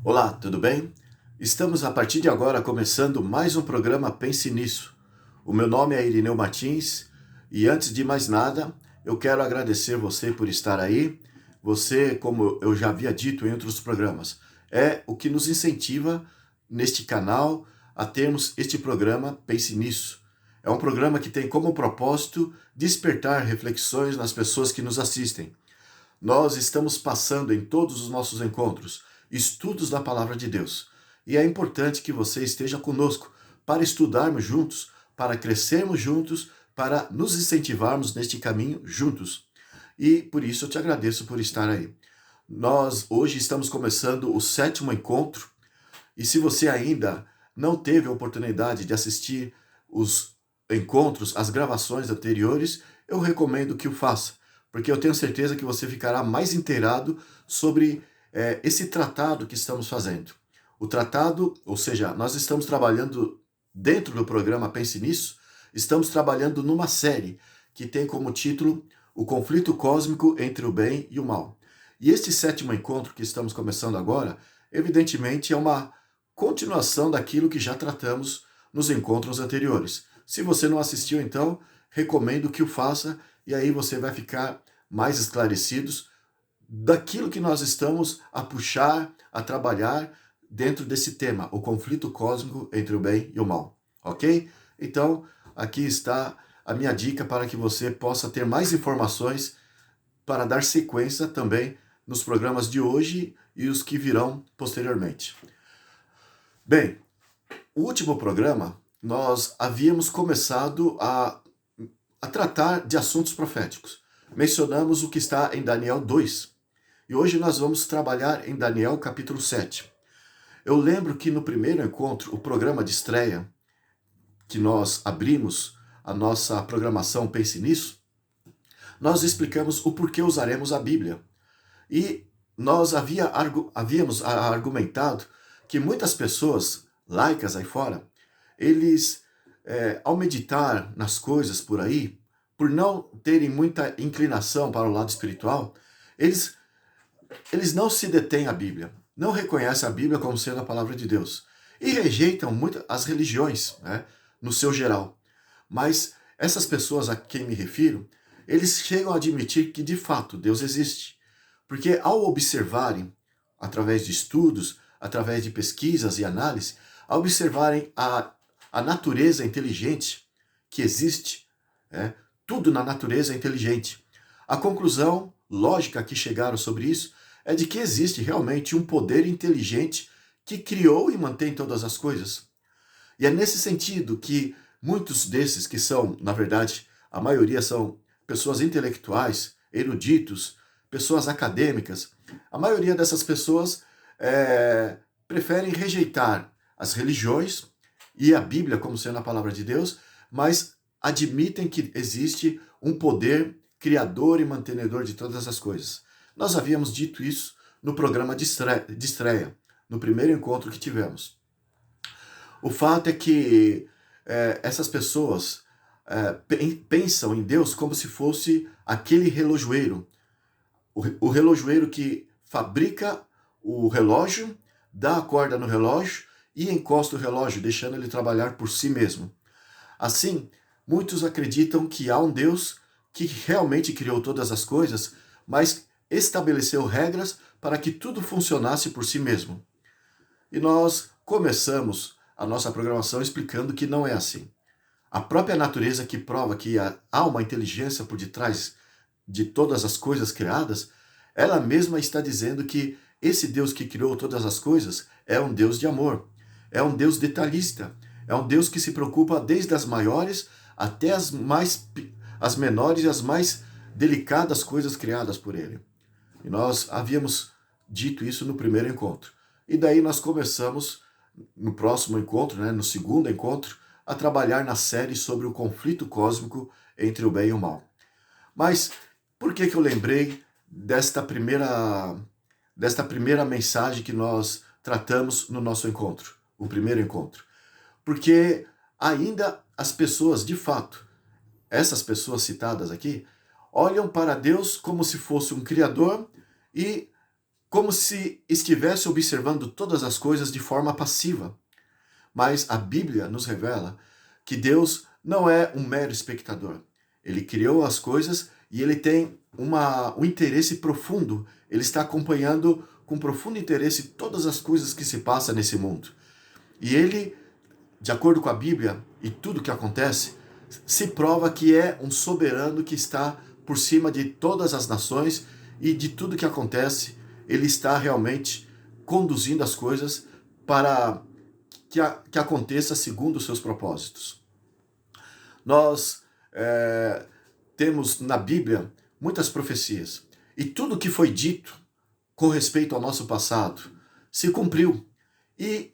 Olá, tudo bem? Estamos a partir de agora começando mais um programa Pense Nisso. O meu nome é Irineu Martins e antes de mais nada, eu quero agradecer você por estar aí. Você, como eu já havia dito em outros programas, é o que nos incentiva neste canal a termos este programa Pense Nisso. É um programa que tem como propósito despertar reflexões nas pessoas que nos assistem. Nós estamos passando em todos os nossos encontros estudos da Palavra de Deus. E é importante que você esteja conosco para estudarmos juntos, para crescermos juntos, para nos incentivarmos neste caminho juntos. E por isso eu te agradeço por estar aí. Nós hoje estamos começando o 7º encontro e se você ainda não teve a oportunidade de assistir os encontros, as gravações anteriores, eu recomendo que o faça, porque eu tenho certeza que você ficará mais inteirado sobre esse tratado que estamos fazendo. O tratado, ou seja, nós estamos trabalhando dentro do programa Pense Nisso, estamos trabalhando numa série que tem como título O Conflito Cósmico entre o Bem e o Mal. E este 7º encontro que estamos começando agora, evidentemente é uma continuação daquilo que já tratamos nos encontros anteriores. Se você não assistiu, então, recomendo que o faça e aí você vai ficar mais esclarecidos daquilo que nós estamos a puxar, a trabalhar dentro desse tema, o conflito cósmico entre o bem e o mal, ok? Então, aqui está a minha dica para que você possa ter mais informações para dar sequência também nos programas de hoje e os que virão posteriormente. Bem, o último programa, nós havíamos começado a tratar de assuntos proféticos. Mencionamos o que está em Daniel 2. E hoje nós vamos trabalhar em Daniel capítulo 7. Eu lembro que no primeiro encontro, o programa de estreia, que nós abrimos a nossa programação Pense Nisso, nós explicamos o porquê usaremos a Bíblia. E nós havíamos argumentado que muitas pessoas laicas aí fora, eles, ao meditar nas coisas por aí, por não terem muita inclinação para o lado espiritual, eles não se detêm à Bíblia, não reconhecem a Bíblia como sendo a palavra de Deus e rejeitam muito as religiões, né, no seu geral. Mas essas pessoas a quem me refiro, eles chegam a admitir que de fato Deus existe, porque ao observarem, através de estudos, através de pesquisas e análises, ao observarem a natureza inteligente que existe, tudo na natureza é inteligente. A conclusão lógica que chegaram sobre isso é de que existe realmente um poder inteligente que criou e mantém todas as coisas. E é nesse sentido que muitos desses que são, na verdade, a maioria são pessoas intelectuais, eruditos, pessoas acadêmicas, a maioria dessas pessoas preferem rejeitar as religiões e a Bíblia como sendo a palavra de Deus, mas admitem que existe um poder criador e mantenedor de todas as coisas. Nós havíamos dito isso no programa de estreia, no primeiro encontro que tivemos. O fato é que essas pessoas pensam em Deus como se fosse aquele relojoeiro. O relojoeiro que fabrica o relógio, dá a corda no relógio e encosta o relógio, deixando ele trabalhar por si mesmo. Assim, muitos acreditam que há um Deus que realmente criou todas as coisas, mas estabeleceu regras para que tudo funcionasse por si mesmo. E nós começamos a nossa programação explicando que não é assim. A própria natureza que prova que há uma inteligência por detrás de todas as coisas criadas, ela mesma está dizendo que esse Deus que criou todas as coisas é um Deus de amor, é um Deus detalhista, é um Deus que se preocupa desde as maiores até as menores e as mais delicadas coisas criadas por ele. E nós havíamos dito isso no primeiro encontro. E daí nós começamos, no próximo encontro, no segundo encontro, a trabalhar na série sobre o conflito cósmico entre o bem e o mal. Mas por que eu lembrei desta primeira mensagem que nós tratamos no nosso encontro, o primeiro encontro? Porque ainda as pessoas, de fato, essas pessoas citadas aqui, olham para Deus como se fosse um criador e como se estivesse observando todas as coisas de forma passiva. Mas a Bíblia nos revela que Deus não é um mero espectador. Ele criou as coisas e ele tem um interesse profundo. Ele está acompanhando com profundo interesse todas as coisas que se passam nesse mundo. E ele, de acordo com a Bíblia e tudo que acontece, se prova que é um soberano que está por cima de todas as nações e de tudo que acontece. Ele está realmente conduzindo as coisas para que aconteça segundo os seus propósitos. Nós temos na Bíblia muitas profecias. E tudo que foi dito com respeito ao nosso passado se cumpriu. E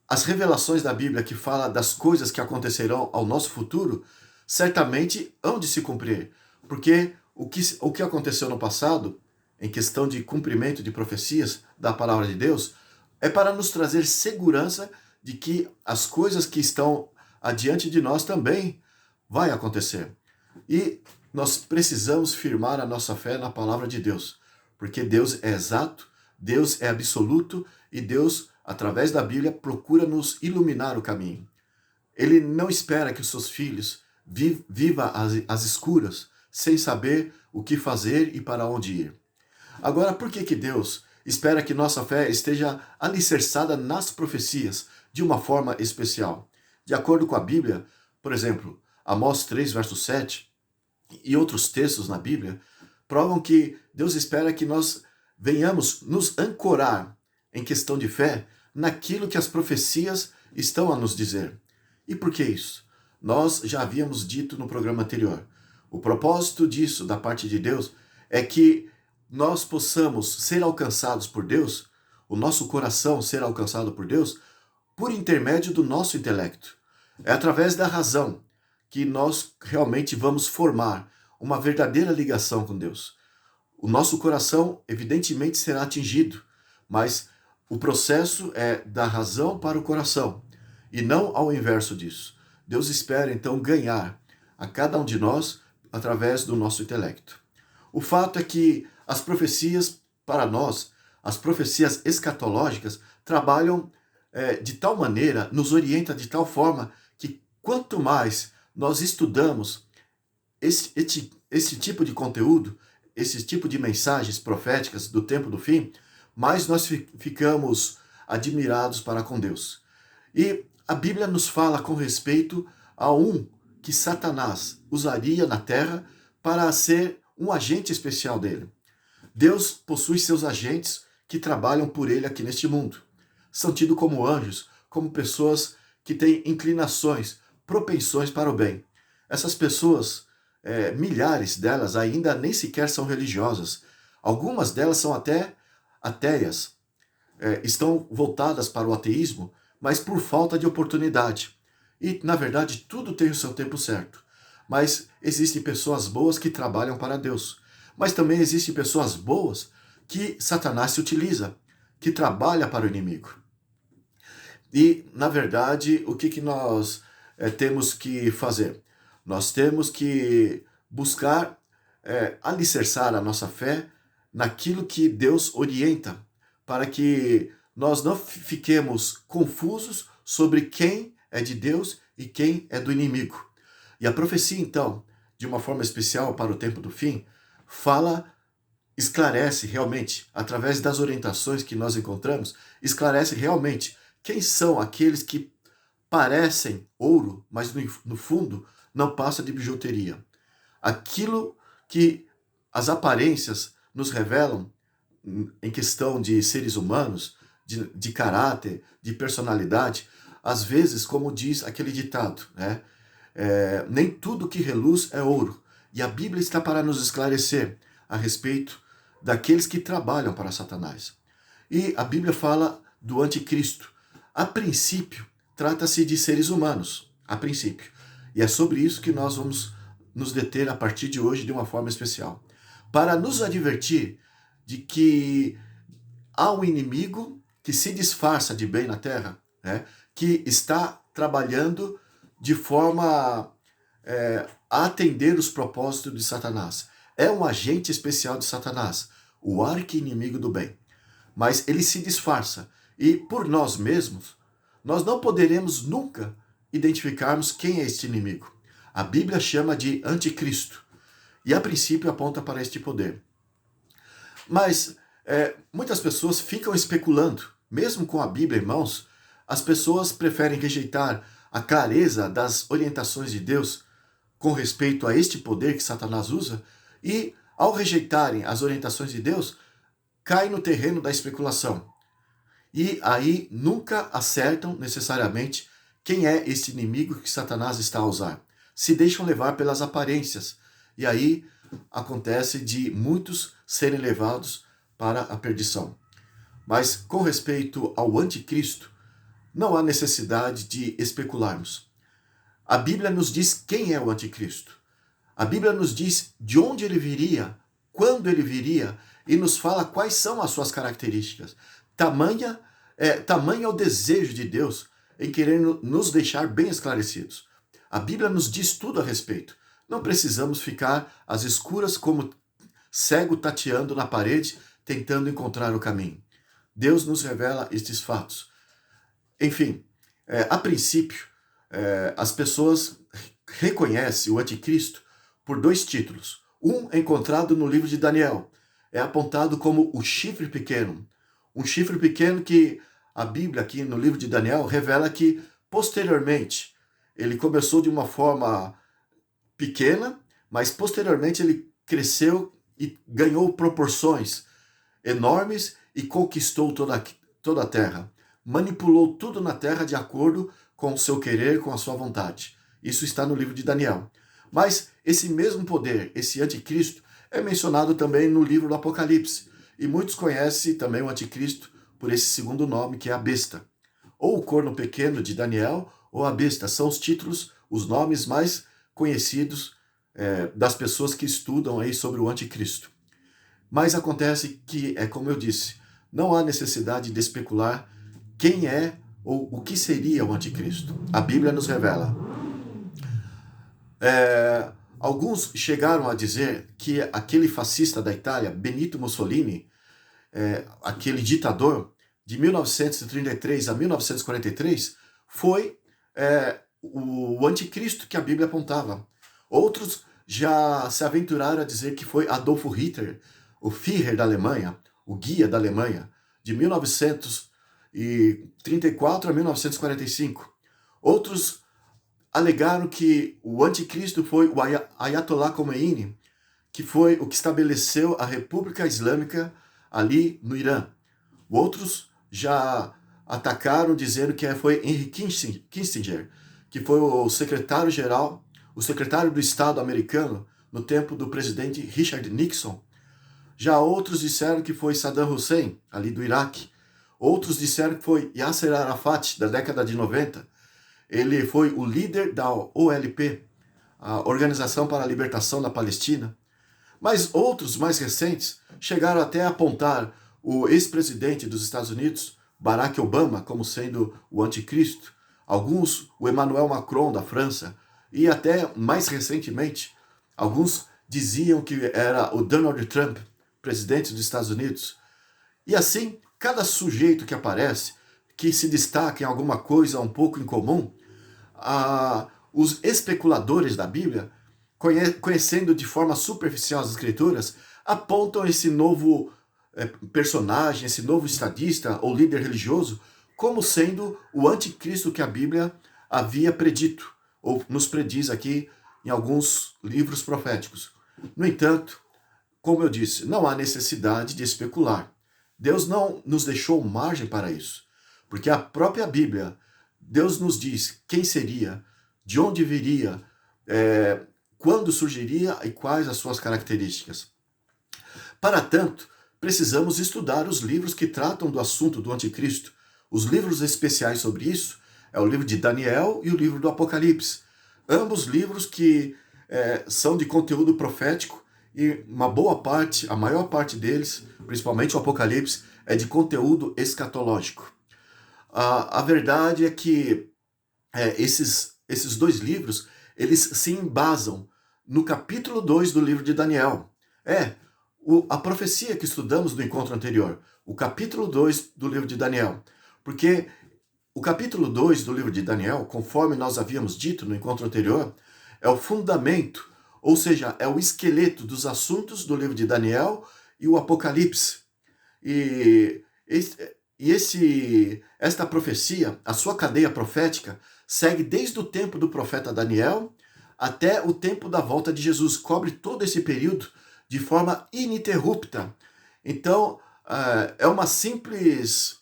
as revelações da Bíblia que fala das coisas que acontecerão ao nosso futuro, certamente hão de se cumprir. Porque o que aconteceu no passado, em questão de cumprimento de profecias da palavra de Deus, é para nos trazer segurança de que as coisas que estão adiante de nós também vai acontecer. E nós precisamos firmar a nossa fé na palavra de Deus, porque Deus é exato, Deus é absoluto e Deus, através da Bíblia, procura nos iluminar o caminho. Ele não espera que os seus filhos vivam às escuras, sem saber o que fazer e para onde ir. Agora, por que Deus espera que nossa fé esteja alicerçada nas profecias de uma forma especial? De acordo com a Bíblia, por exemplo, Amós 3, verso 7, e outros textos na Bíblia, provam que Deus espera que nós venhamos nos ancorar em questão de fé naquilo que as profecias estão a nos dizer. E por que isso? Nós já havíamos dito no programa anterior. O propósito disso, da parte de Deus, é que nós possamos ser alcançados por Deus, o nosso coração ser alcançado por Deus, por intermédio do nosso intelecto. É através da razão que nós realmente vamos formar uma verdadeira ligação com Deus. O nosso coração, evidentemente, será atingido, mas o processo é da razão para o coração, e não ao inverso disso. Deus espera, então, ganhar a cada um de nós através do nosso intelecto. O fato é que as profecias, para nós, as profecias escatológicas, trabalham de tal maneira, nos orienta de tal forma, que quanto mais nós estudamos esse tipo de conteúdo, esse tipo de mensagens proféticas do tempo do fim, mais nós ficamos admirados para com Deus. E a Bíblia nos fala com respeito a um que Satanás usaria na terra para ser um agente especial dele. Deus possui seus agentes que trabalham por ele aqui neste mundo. São tidos como anjos, como pessoas que têm inclinações, propensões para o bem. Essas pessoas, milhares delas ainda nem sequer são religiosas. Algumas delas são até ateias, estão voltadas para o ateísmo, mas por falta de oportunidade. E, na verdade, tudo tem o seu tempo certo. Mas existem pessoas boas que trabalham para Deus. Mas também existem pessoas boas que Satanás se utiliza, que trabalha para o inimigo. E, na verdade, o que nós temos que fazer? Nós temos que buscar alicerçar a nossa fé naquilo que Deus orienta, para que nós não fiquemos confusos sobre quem é de Deus e quem é do inimigo. E a profecia, então, de uma forma especial para o tempo do fim, esclarece realmente, através das orientações que nós encontramos, esclarece realmente quem são aqueles que parecem ouro, mas no fundo não passa de bijuteria. Aquilo que as aparências nos revelam em questão de seres humanos, de caráter, de personalidade, às vezes, como diz aquele ditado, né? Nem tudo que reluz é ouro. E a Bíblia está para nos esclarecer a respeito daqueles que trabalham para Satanás. E a Bíblia fala do anticristo. A princípio, trata-se de seres humanos, a princípio. E é sobre isso que nós vamos nos deter a partir de hoje de uma forma especial. Para nos advertir de que há um inimigo que se disfarça de bem na terra, né, que está trabalhando de forma a atender os propósitos de Satanás. É um agente especial de Satanás, o arqui-inimigo do bem. mas ele se disfarça. E por nós mesmos, nós não poderemos nunca identificarmos quem é este inimigo. A Bíblia chama de anticristo. E a princípio aponta para este poder. Mas muitas pessoas ficam especulando. Mesmo com a Bíblia em mãos, as pessoas preferem rejeitar a clareza das orientações de Deus com respeito a este poder que Satanás usa, e ao rejeitarem as orientações de Deus, caem no terreno da especulação. E aí nunca acertam necessariamente quem é este inimigo que Satanás está a usar. Se deixam levar pelas aparências. E aí acontece de muitos serem levados para a perdição. Mas com respeito ao anticristo, não há necessidade de especularmos. A Bíblia nos diz quem é o anticristo. A Bíblia nos diz de onde ele viria, quando ele viria, e nos fala quais são as suas características. Tamanho é o desejo de Deus em querer nos deixar bem esclarecidos. A Bíblia nos diz tudo a respeito. Não precisamos ficar às escuras como cego tateando na parede, tentando encontrar o caminho. Deus nos revela estes fatos. Enfim, a princípio, as pessoas reconhecem o anticristo por dois títulos. Um é encontrado no livro de Daniel. É apontado como o chifre pequeno. Um chifre pequeno que a Bíblia, aqui no livro de Daniel, revela que, posteriormente, ele começou de uma forma pequena, mas posteriormente ele cresceu e ganhou proporções enormes e conquistou toda a terra. Manipulou tudo na terra de acordo com o seu querer, com a sua vontade. Isso está no livro de Daniel. Mas esse mesmo poder, esse anticristo, é mencionado também no livro do Apocalipse. E muitos conhecem também o anticristo por esse segundo nome, que é a besta. Ou o corno pequeno de Daniel, ou a besta. São os títulos, os nomes mais conhecidos das pessoas que estudam aí sobre o anticristo. Mas acontece que, como eu disse, não há necessidade de especular quem é ou o que seria o anticristo. A Bíblia nos revela. Alguns chegaram a dizer que aquele fascista da Itália, Benito Mussolini, aquele ditador de 1933 a 1943, foi o anticristo que a Bíblia apontava. Outros já se aventuraram a dizer que foi Adolfo Hitler, o Führer da Alemanha, o guia da Alemanha, de 1934 a 1945. Outros alegaram que o anticristo foi o Ayatollah Khomeini, que foi o que estabeleceu a República Islâmica ali no Irã. Outros já atacaram dizendo que foi Henry Kissinger, que foi o secretário-geral, o secretário do Estado americano no tempo do presidente Richard Nixon. Já outros disseram que foi Saddam Hussein, ali do Iraque. Outros disseram que foi Yasser Arafat, da década de 90. Ele foi o líder da OLP, a Organização para a Libertação da Palestina. Mas outros, mais recentes, chegaram até a apontar o ex-presidente dos Estados Unidos, Barack Obama, como sendo o anticristo. Alguns, o Emmanuel Macron, da França. E até, mais recentemente, alguns diziam que era o Donald Trump, presidente dos Estados Unidos. E assim, cada sujeito que aparece, que se destaca em alguma coisa um pouco incomum, os especuladores da Bíblia, conhecendo de forma superficial as Escrituras, apontam esse novo personagem, esse novo estadista ou líder religioso, como sendo o anticristo que a Bíblia havia predito, ou nos prediz aqui em alguns livros proféticos. No entanto, como eu disse, não há necessidade de especular. Deus não nos deixou margem para isso, porque a própria Bíblia, Deus nos diz quem seria, de onde viria, quando surgiria e quais as suas características. Para tanto, precisamos estudar os livros que tratam do assunto do anticristo. Os livros especiais sobre isso é o livro de Daniel e o livro do Apocalipse. Ambos livros que são de conteúdo profético e uma boa parte, a maior parte deles, principalmente o Apocalipse, é de conteúdo escatológico. A verdade é que esses dois livros, eles se embasam no capítulo 2 do livro de Daniel. A profecia que estudamos no encontro anterior. o capítulo 2 do livro de Daniel. Porque o capítulo 2 do livro de Daniel, conforme nós havíamos dito no encontro anterior, é o fundamento, ou seja, é o esqueleto dos assuntos do livro de Daniel e o Apocalipse. E esta profecia, a sua cadeia profética, segue desde o tempo do profeta Daniel até o tempo da volta de Jesus. Cobre todo esse período de forma ininterrupta. Então, é uma simples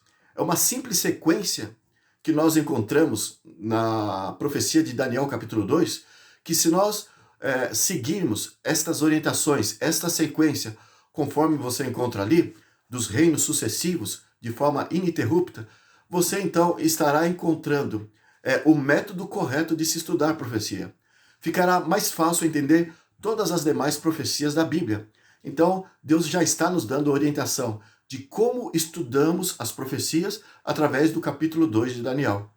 sequência que nós encontramos na profecia de Daniel capítulo 2, que se nós seguirmos estas orientações, esta sequência, conforme você encontra ali, dos reinos sucessivos, de forma ininterrupta, você então estará encontrando o método correto de se estudar a profecia. Ficará mais fácil entender todas as demais profecias da Bíblia. Então, Deus já está nos dando orientação de como estudamos as profecias através do capítulo 2 de Daniel.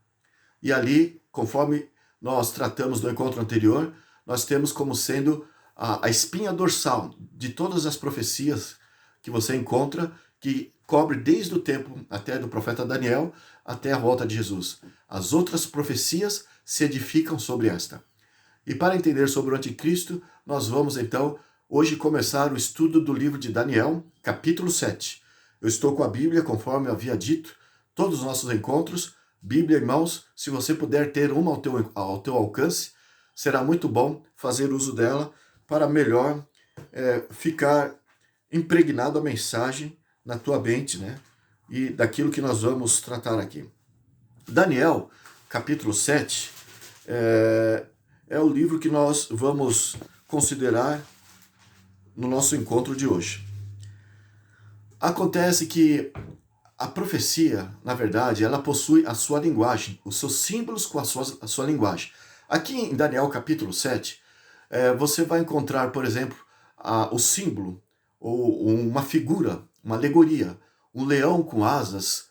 E ali, conforme nós tratamos no encontro anterior, nós temos como sendo a espinha dorsal de todas as profecias que você encontra, que cobre desde o tempo até do profeta Daniel até a volta de Jesus. As outras profecias se edificam sobre esta. E para entender sobre o anticristo, nós vamos então hoje começar o estudo do livro de Daniel, capítulo 7. Eu estou com a Bíblia, conforme eu havia dito, todos os nossos encontros, Bíblia em mãos. Se você puder ter uma ao teu alcance, será muito bom fazer uso dela para melhor ficar impregnado a mensagem na tua mente, né? E daquilo que nós vamos tratar aqui. Daniel, capítulo 7, é o livro que nós vamos considerar no nosso encontro de hoje. Acontece que a profecia, na verdade, ela possui a sua linguagem, os seus símbolos com a sua linguagem. Aqui em Daniel capítulo 7, você vai encontrar, por exemplo, o símbolo, ou uma figura, uma alegoria, um leão com asas,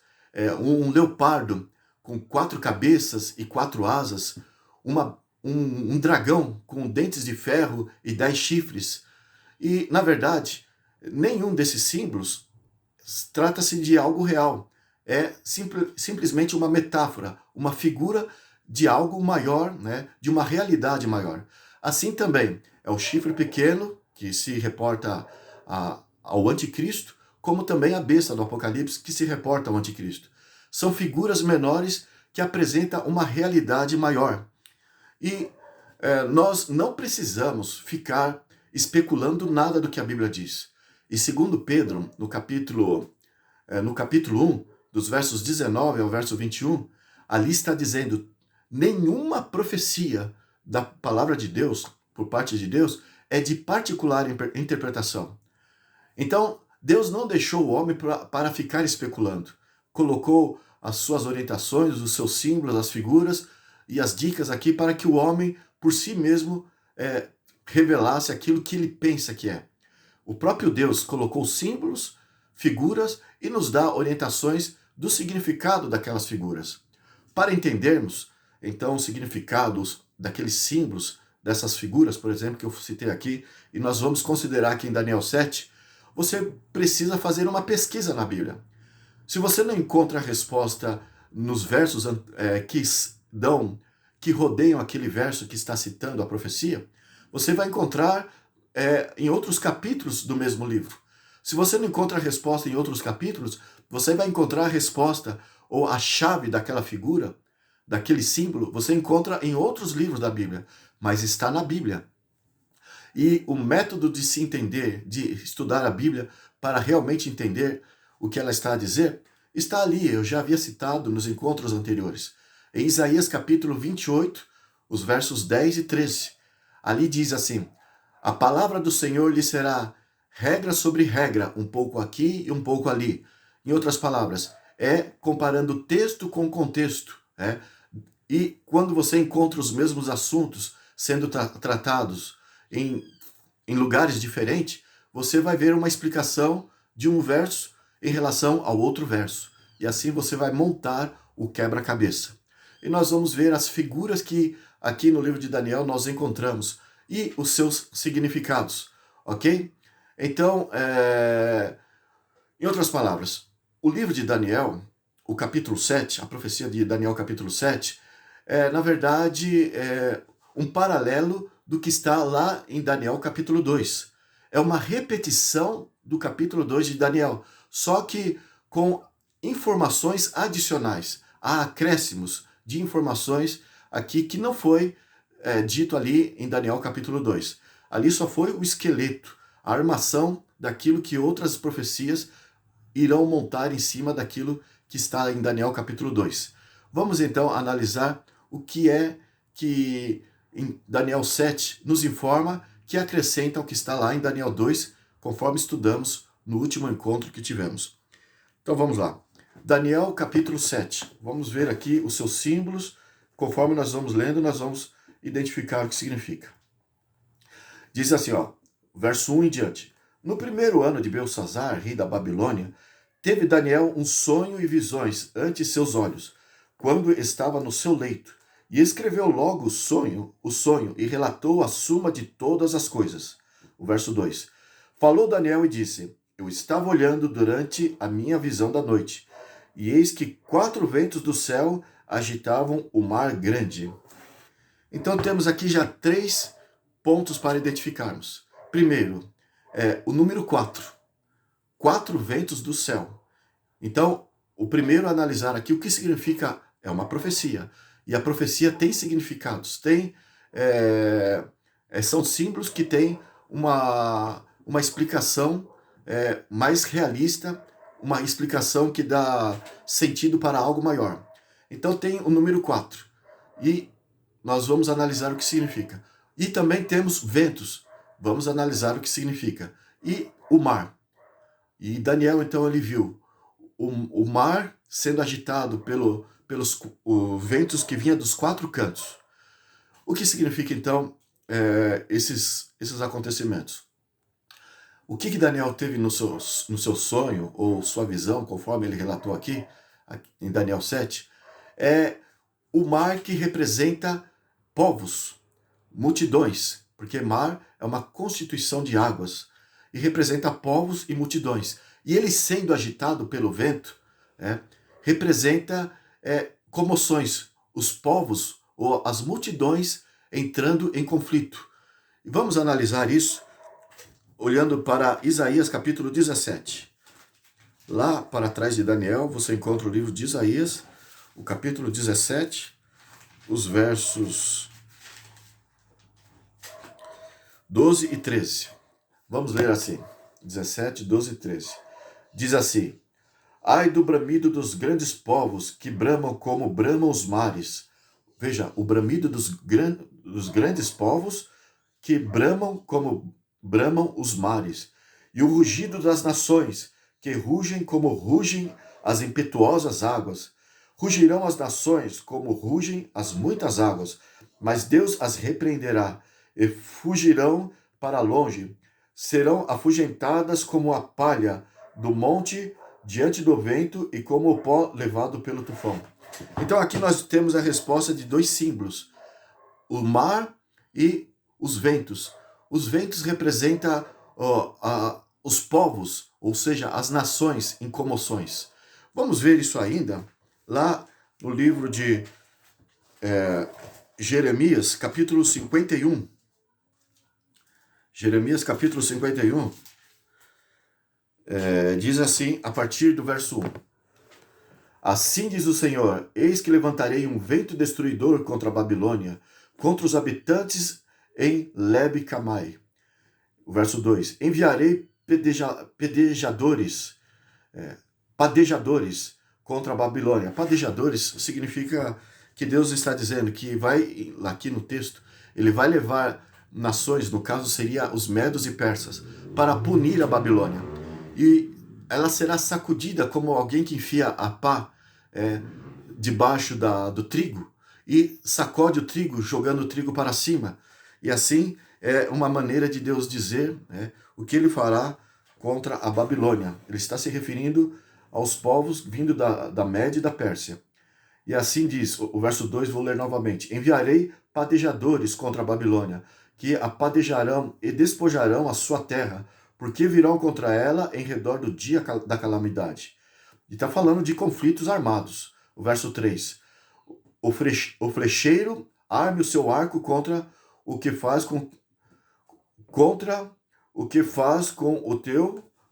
um leopardo com 4 cabeças e 4 asas, um dragão com dentes de ferro e 10 chifres. E, na verdade, nenhum desses símbolos trata-se de algo real. É simplesmente uma metáfora, uma figura de algo maior, né? De uma realidade maior. Assim também é o chifre pequeno, que se reporta ao anticristo, como também a besta do Apocalipse, que se reporta ao anticristo. São figuras menores que apresentam uma realidade maior. E nós não precisamos ficar especulando nada do que a Bíblia diz. E segundo Pedro, no capítulo 1, dos versos 19 ao verso 21, ali está dizendo: nenhuma profecia da palavra de Deus, por parte de Deus, é de particular interpretação. Então, Deus não deixou o homem para ficar especulando. Colocou as suas orientações, os seus símbolos, as figuras e as dicas aqui para que o homem, por si mesmo, revelasse aquilo que ele pensa que é. O próprio Deus colocou símbolos, figuras e nos dá orientações do significado daquelas figuras. Para entendermos, então, os significados daqueles símbolos, dessas figuras, por exemplo, que eu citei aqui, e nós vamos considerar aqui em Daniel 7, você precisa fazer uma pesquisa na Bíblia. Se você não encontra a resposta nos versos que rodeiam aquele verso que está citando a profecia, você vai encontrar em outros capítulos do mesmo livro. Se você não encontra a resposta em outros capítulos, você vai encontrar a resposta ou a chave daquela figura, daquele símbolo, você encontra em outros livros da Bíblia, mas está na Bíblia. E o método de se entender, de estudar a Bíblia para realmente entender o que ela está a dizer, está ali. Eu já havia citado nos encontros anteriores. Em Isaías capítulo 28, os versos 10 e 13. Ali diz assim: a palavra do Senhor lhe será regra sobre regra, um pouco aqui e um pouco ali. Em outras palavras, comparando texto com contexto. E quando você encontra os mesmos assuntos sendo tratados em lugares diferentes, você vai ver uma explicação de um verso em relação ao outro verso. E assim você vai montar o quebra-cabeça. E nós vamos ver as figuras que aqui no livro de Daniel nós encontramos e os seus significados, ok? Então, em outras palavras, o livro de Daniel, o capítulo 7, a profecia de Daniel capítulo 7, na verdade, um paralelo do que está lá em Daniel capítulo 2. É uma repetição do capítulo 2 de Daniel, só que com informações adicionais. Há acréscimos de informações aqui que não foi dito ali em Daniel capítulo 2. Ali só foi o esqueleto, a armação daquilo que outras profecias irão montar em cima daquilo que está em Daniel capítulo 2. Vamos então analisar o que é que em Daniel 7 nos informa que acrescenta ao que está lá em Daniel 2, conforme estudamos no último encontro que tivemos. Então vamos lá. Daniel capítulo 7. Vamos ver aqui os seus símbolos. Conforme nós vamos lendo, nós vamos identificar o que significa. Diz assim, verso 1 em diante. No primeiro ano de Belsazzar, rei da Babilônia, teve Daniel um sonho e visões ante seus olhos, quando estava no seu leito, e escreveu logo o sonho, e relatou a suma de todas as coisas. O verso 2. Falou Daniel e disse, eu estava olhando durante a minha visão da noite, e eis que 4 ventos do céu agitavam o mar grande. Então temos aqui já 3 pontos para identificarmos. Primeiro, o número 4. 4 ventos do céu. Então, o primeiro a analisar aqui o que significa é uma profecia. E a profecia tem significados, são símbolos que têm uma explicação mais realista, uma explicação que dá sentido para algo maior. Então tem o número 4. E nós vamos analisar o que significa. E também temos ventos. Vamos analisar o que significa. E o mar. E Daniel, então, ele viu o mar sendo agitado pelos ventos que vinham dos 4 cantos. O que significa, então, esses acontecimentos? O que Daniel teve no seu sonho, ou sua visão, conforme ele relatou aqui em Daniel 7, é o mar que representa povos, multidões, porque mar é uma constituição de águas, e representa povos e multidões. E ele sendo agitado pelo vento, representa comoções, os povos ou as multidões entrando em conflito. E vamos analisar isso olhando para Isaías capítulo 17. Lá para trás de Daniel, você encontra o livro de Isaías, o capítulo 17, os versos 12 e 13. Vamos ler assim, 17, 12 e 13. Diz assim, ai do bramido dos grandes povos que bramam como bramam os mares. Veja, o bramido dos grandes povos que bramam como bramam os mares. E o rugido das nações que rugem como rugem as impetuosas águas. Rugirão as nações como rugem as muitas águas, mas Deus as repreenderá e fugirão para longe. Serão afugentadas como a palha do monte diante do vento e como o pó levado pelo tufão. Então aqui nós temos a resposta de 2 símbolos, o mar e os ventos. Os ventos representam os povos, ou seja, as nações em comoções. Vamos ver isso ainda lá no livro de Jeremias, capítulo 51. Jeremias, capítulo 51, diz assim, a partir do verso 1. Assim diz o Senhor, eis que levantarei um vento destruidor contra a Babilônia, contra os habitantes em Leb-Camai. O verso 2. Enviarei padejadores contra a Babilônia. Padejadores significa que Deus está dizendo que vai, aqui no texto, ele vai levar nações, no caso seria os medos e persas, para punir a Babilônia. E ela será sacudida como alguém que enfia a pá debaixo do trigo e sacode o trigo, jogando o trigo para cima. E assim é uma maneira de Deus dizer o que ele fará contra a Babilônia. Ele está se referindo aos povos vindo da Média e da Pérsia. E assim diz, o verso 2, vou ler novamente. Enviarei padejadores contra a Babilônia, que a padejarão e despojarão a sua terra, porque virão contra ela em redor do dia da calamidade. E está falando de conflitos armados. O verso 3. O flecheiro arme o seu arco o que faz contra o que faz com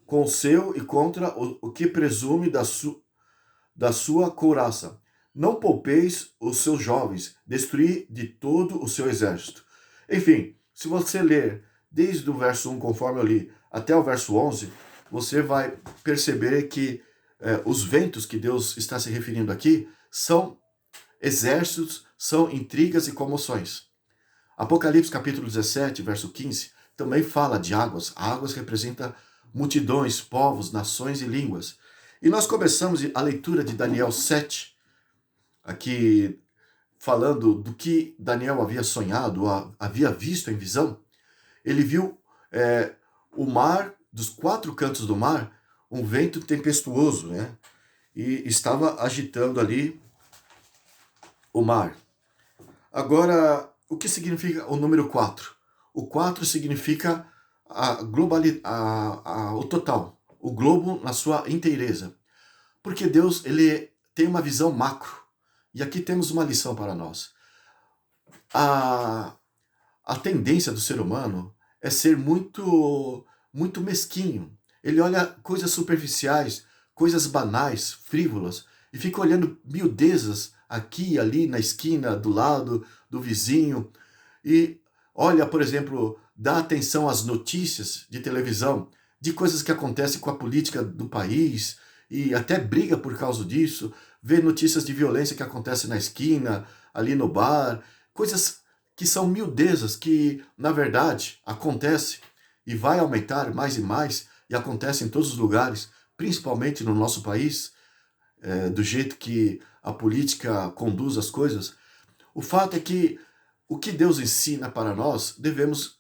o seu e contra o que presume da sua couraça. Não poupeis os seus jovens, destruí de todo o seu exército. Enfim, se você ler desde o verso 1, conforme eu li, até o verso 11, você vai perceber que os ventos que Deus está se referindo aqui são exércitos, são intrigas e comoções. Apocalipse capítulo 17, verso 15, também fala de águas. Águas representa multidões, povos, nações e línguas. E nós começamos a leitura de Daniel 7, aqui falando do que Daniel havia sonhado, havia visto em visão. Ele viu o mar, dos 4 cantos do mar, um vento tempestuoso, né? E estava agitando ali o mar. Agora, o que significa o número 4? O 4 significa o total, o globo na sua inteireza. Porque Deus, ele tem uma visão macro. E aqui temos uma lição para nós. A tendência do ser humano é ser muito mesquinho. Ele olha coisas superficiais, coisas banais, frívolas, e fica olhando miudezas aqui e ali na esquina, do lado, do vizinho. E olha, por exemplo, dá atenção às notícias de televisão, de coisas que acontecem com a política do país, e até briga por causa disso, vê notícias de violência que acontecem na esquina, ali no bar, coisas que são miudezas, que na verdade acontece e vai aumentar mais e mais, e acontece em todos os lugares, principalmente no nosso país, do jeito que a política conduz as coisas. O fato é que o que Deus ensina para nós, devemos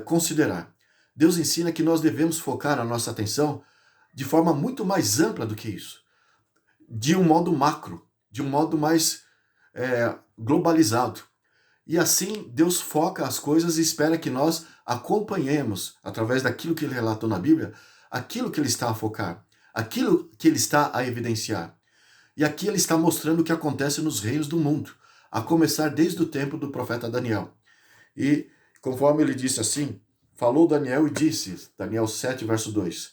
considerar. Deus ensina que nós devemos focar a nossa atenção de forma muito mais ampla do que isso. De um modo macro, de um modo mais globalizado. E assim, Deus foca as coisas e espera que nós acompanhemos, através daquilo que ele relatou na Bíblia, aquilo que ele está a focar, aquilo que ele está a evidenciar. E aqui ele está mostrando o que acontece nos reinos do mundo, a começar desde o tempo do profeta Daniel. E, conforme ele disse assim, falou Daniel e disse, Daniel 7, verso 2,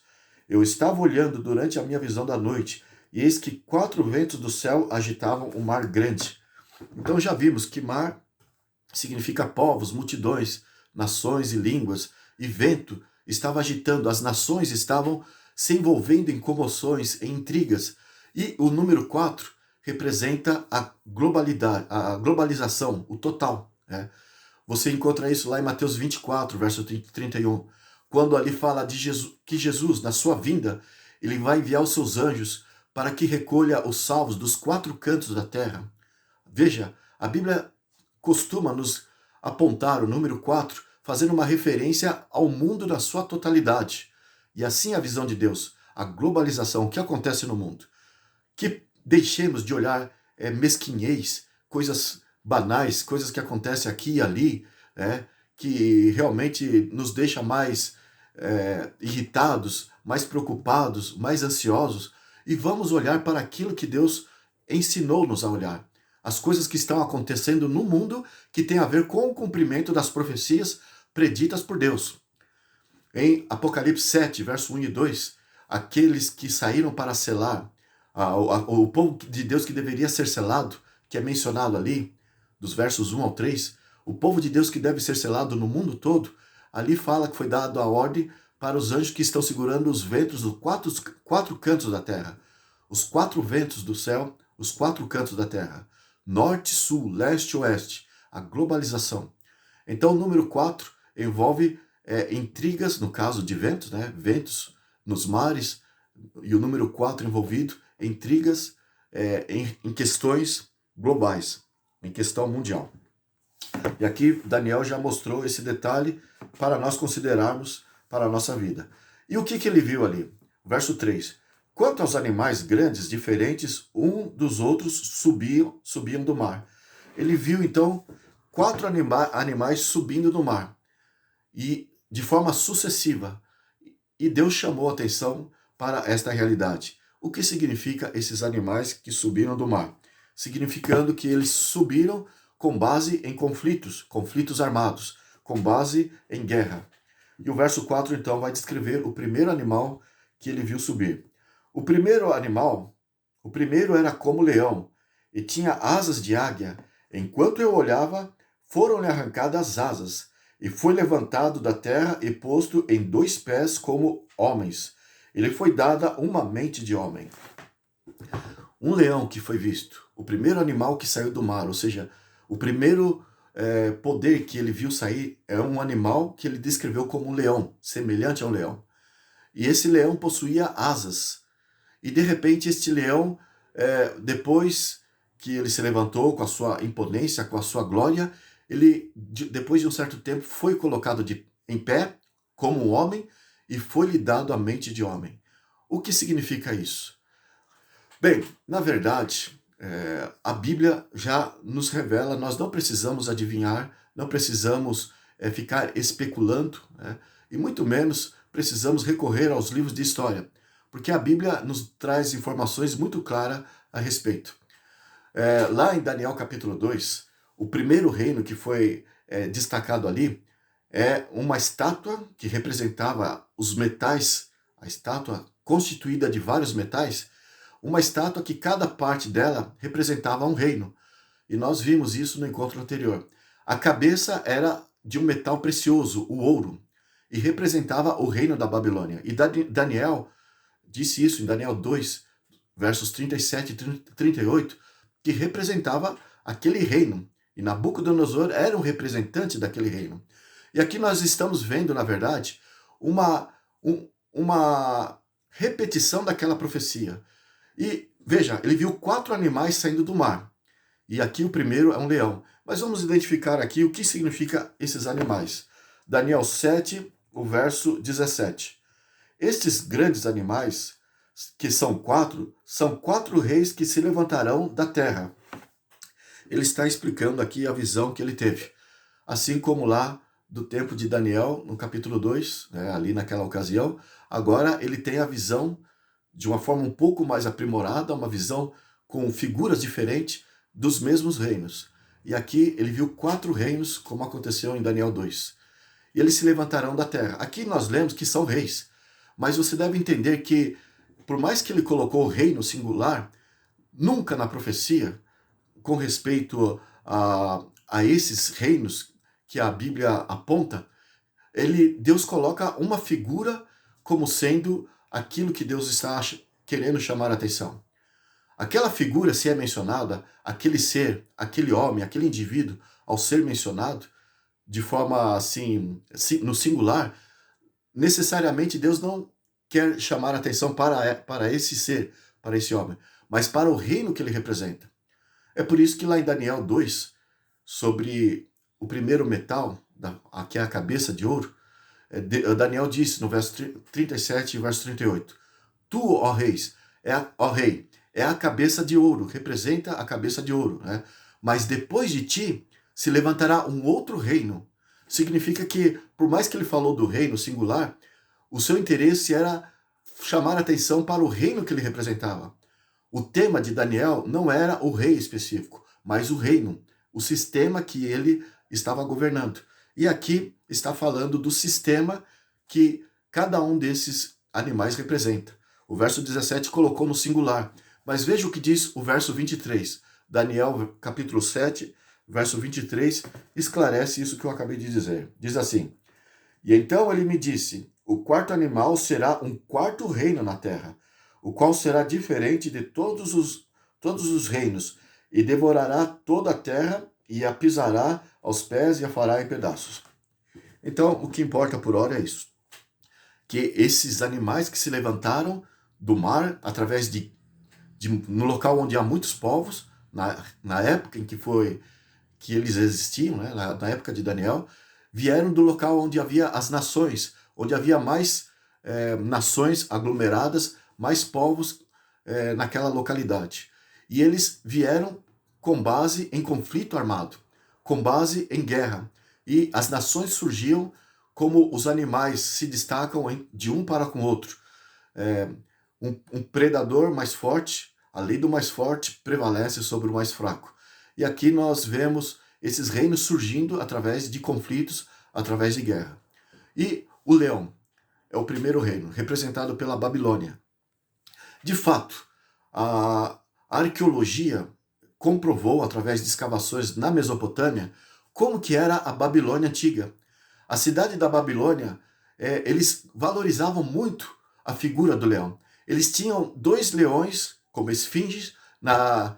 eu estava olhando durante a minha visão da noite, e eis que 4 ventos do céu agitavam o mar grande. Então já vimos que mar significa povos, multidões, nações e línguas, e vento estava agitando, as nações estavam se envolvendo em comoções, em intrigas, e o número 4 representa a globalização, o total. Né? Você encontra isso lá em Mateus 24, verso 31, quando ali fala de Jesus, que Jesus, na sua vinda, ele vai enviar os seus anjos para que recolha os salvos dos 4 cantos da terra. Veja, a Bíblia costuma nos apontar o número 4, fazendo uma referência ao mundo na sua totalidade. E assim a visão de Deus, a globalização, o que acontece no mundo. Que deixemos de olhar mesquinhez, coisas banais, coisas que acontecem aqui e ali, que realmente nos deixa mais irritados, mais preocupados, mais ansiosos, e vamos olhar para aquilo que Deus ensinou-nos a olhar. As coisas que estão acontecendo no mundo que tem a ver com o cumprimento das profecias preditas por Deus. Em Apocalipse 7, verso 1 e 2, aqueles que saíram para selar, o povo de Deus que deveria ser selado, que é mencionado ali, dos versos 1 ao 3, o povo de Deus que deve ser selado no mundo todo, ali fala que foi dado a ordem para os anjos que estão segurando os ventos dos 4 cantos da terra. Os 4 ventos do céu, os 4 cantos da terra. Norte, sul, leste, oeste. A globalização. Então o número 4 envolve intrigas, no caso de ventos, ventos nos mares, e o número 4 envolvido, intrigas em questões globais, em questão mundial. E aqui Daniel já mostrou esse detalhe para nós considerarmos para a nossa vida. E o que ele viu ali? Verso 3. Quanto aos animais grandes, diferentes, um dos outros subiam do mar. Ele viu então 4 animais subindo do mar, e de forma sucessiva. E Deus chamou a atenção para esta realidade. O que significa esses animais que subiram do mar? Significando que eles subiram com base em conflitos armados, com base em guerra. E o verso 4 então vai descrever o primeiro animal que ele viu subir. O primeiro animal, o primeiro era como leão e tinha asas de águia. Enquanto eu olhava, foram-lhe arrancadas as asas e foi levantado da terra e posto em 2 pés como homens. Ele foi dada uma mente de homem. Um leão que foi visto, o primeiro animal que saiu do mar, ou seja, o primeiro poder que ele viu sair é um animal que ele descreveu como um leão, semelhante a um leão. E esse leão possuía asas. E de repente este leão, depois que ele se levantou com a sua imponência, com a sua glória, ele, depois de um certo tempo, foi colocado em pé como um homem e foi-lhe dado a mente de homem. O que significa isso? Bem, na verdade, a Bíblia já nos revela, nós não precisamos adivinhar, não precisamos ficar especulando, né? E muito menos precisamos recorrer aos livros de história, porque a Bíblia nos traz informações muito claras a respeito. Lá em Daniel capítulo 2, o primeiro reino que foi destacado ali é uma estátua que representava os metais, a estátua constituída de vários metais, uma estátua que cada parte dela representava um reino. E nós vimos isso no encontro anterior. A cabeça era de um metal precioso, o ouro, e representava o reino da Babilônia. E Daniel disse isso em Daniel 2, versos 37 e 38, que representava aquele reino. E Nabucodonosor era um representante daquele reino. E aqui nós estamos vendo, na verdade, uma repetição daquela profecia. E veja, ele viu 4 animais saindo do mar. E aqui o primeiro é um leão. Mas vamos identificar aqui o que significa esses animais. Daniel 7, o verso 17. Estes grandes animais, que são 4 reis que se levantarão da terra. Ele está explicando aqui a visão que ele teve. Assim como lá do tempo de Daniel, no capítulo 2, né, ali naquela ocasião, agora ele tem a visão de uma forma um pouco mais aprimorada, uma visão com figuras diferentes dos mesmos reinos. E aqui ele viu 4 reinos, como aconteceu em Daniel 2. E eles se levantarão da terra. Aqui nós lemos que são reis, mas você deve entender que, por mais que ele colocou o reino singular, nunca na profecia, com respeito a esses reinos que a Bíblia aponta, Deus coloca uma figura como sendo aquilo que Deus está querendo chamar a atenção. Aquela figura, se é mencionada, aquele ser, aquele homem, aquele indivíduo, ao ser mencionado, de forma assim, no singular, necessariamente Deus não quer chamar a atenção para esse ser, para esse homem, mas para o reino que ele representa. É por isso que lá em Daniel 2, sobre o primeiro metal, que é a cabeça de ouro, Daniel disse no verso 37 e verso 38, Tu, ó rei, é a cabeça de ouro, representa a cabeça de ouro, né? Mas depois de ti se levantará um outro reino. Significa que, por mais que ele falou do reino singular, o seu interesse era chamar a atenção para o reino que ele representava. O tema de Daniel não era o rei específico, mas o reino, o sistema que ele estava governando. E aqui está falando do sistema que cada um desses animais representa. O verso 17 colocou no singular, mas veja o que diz o verso 23. Daniel, capítulo 7, verso 23, esclarece isso que eu acabei de dizer. Diz assim, E então ele me disse, o 4º animal será um 4º reino na terra, o qual será diferente de todos os reinos, e devorará toda a terra, e a pisará aos pés e a fará em pedaços. Então, o que importa por hora é isso. Que esses animais que se levantaram do mar, através no local onde há muitos povos, na época em que eles existiam, né, na época de Daniel, vieram do local onde havia as nações, onde havia mais nações aglomeradas, mais povos naquela localidade. E eles vieram com base em conflito armado, com base em guerra. E as nações surgiam como os animais se destacam de um para com o outro. um predador mais forte, a lei do mais forte prevalece sobre o mais fraco. E aqui nós vemos esses reinos surgindo através de conflitos, através de guerra. E o leão é o primeiro reino, representado pela Babilônia. De fato, a arqueologia comprovou, através de escavações na Mesopotâmia, como que era a Babilônia antiga. A cidade da Babilônia, eles valorizavam muito a figura do leão. Eles tinham 2 leões, como esfinges, na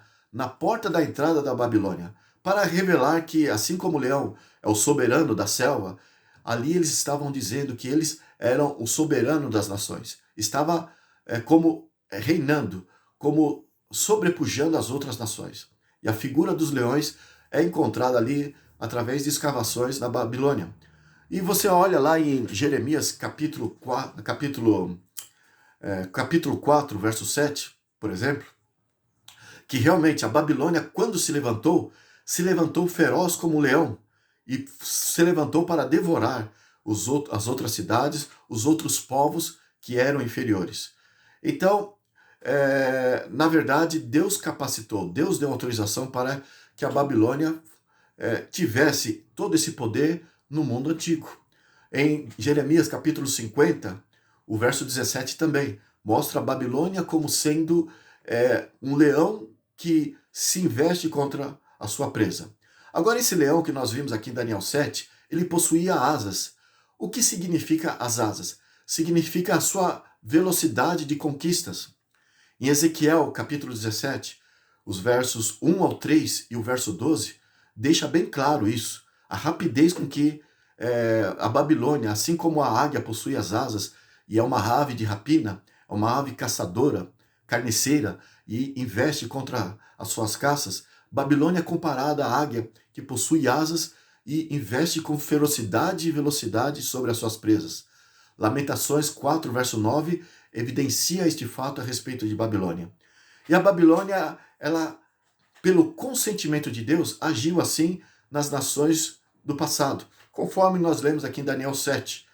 porta da entrada da Babilônia, para revelar que, assim como o leão é o soberano da selva, ali eles estavam dizendo que eles eram o soberano das nações. Estava como reinando, como sobrepujando as outras nações. E a figura dos leões é encontrada ali através de escavações na Babilônia. E você olha lá em Jeremias capítulo 4, verso 7, por exemplo, que realmente a Babilônia, quando se levantou feroz como um leão e se levantou para devorar as outras cidades, os outros povos que eram inferiores. Então, na verdade, Deus capacitou, Deus deu autorização para que a Babilônia tivesse todo esse poder no mundo antigo. Em Jeremias capítulo 50, o verso 17 também mostra a Babilônia como sendo um leão que se investe contra a sua presa. Agora, esse leão que nós vimos aqui em Daniel 7, ele possuía asas. O que significa as asas? Significa a sua velocidade de conquistas. Em Ezequiel capítulo 17, os versos 1 ao 3 e o verso 12, deixa bem claro isso. A rapidez com que a Babilônia, assim como a águia possui as asas e é uma ave de rapina, é uma ave caçadora, carniceira e investe contra as suas caças, Babilônia é comparada à águia que possui asas e investe com ferocidade e velocidade sobre as suas presas. Lamentações 4, verso 9, evidencia este fato a respeito de Babilônia. E a Babilônia, ela, pelo consentimento de Deus, agiu assim nas nações do passado, conforme nós lemos aqui em Daniel 7.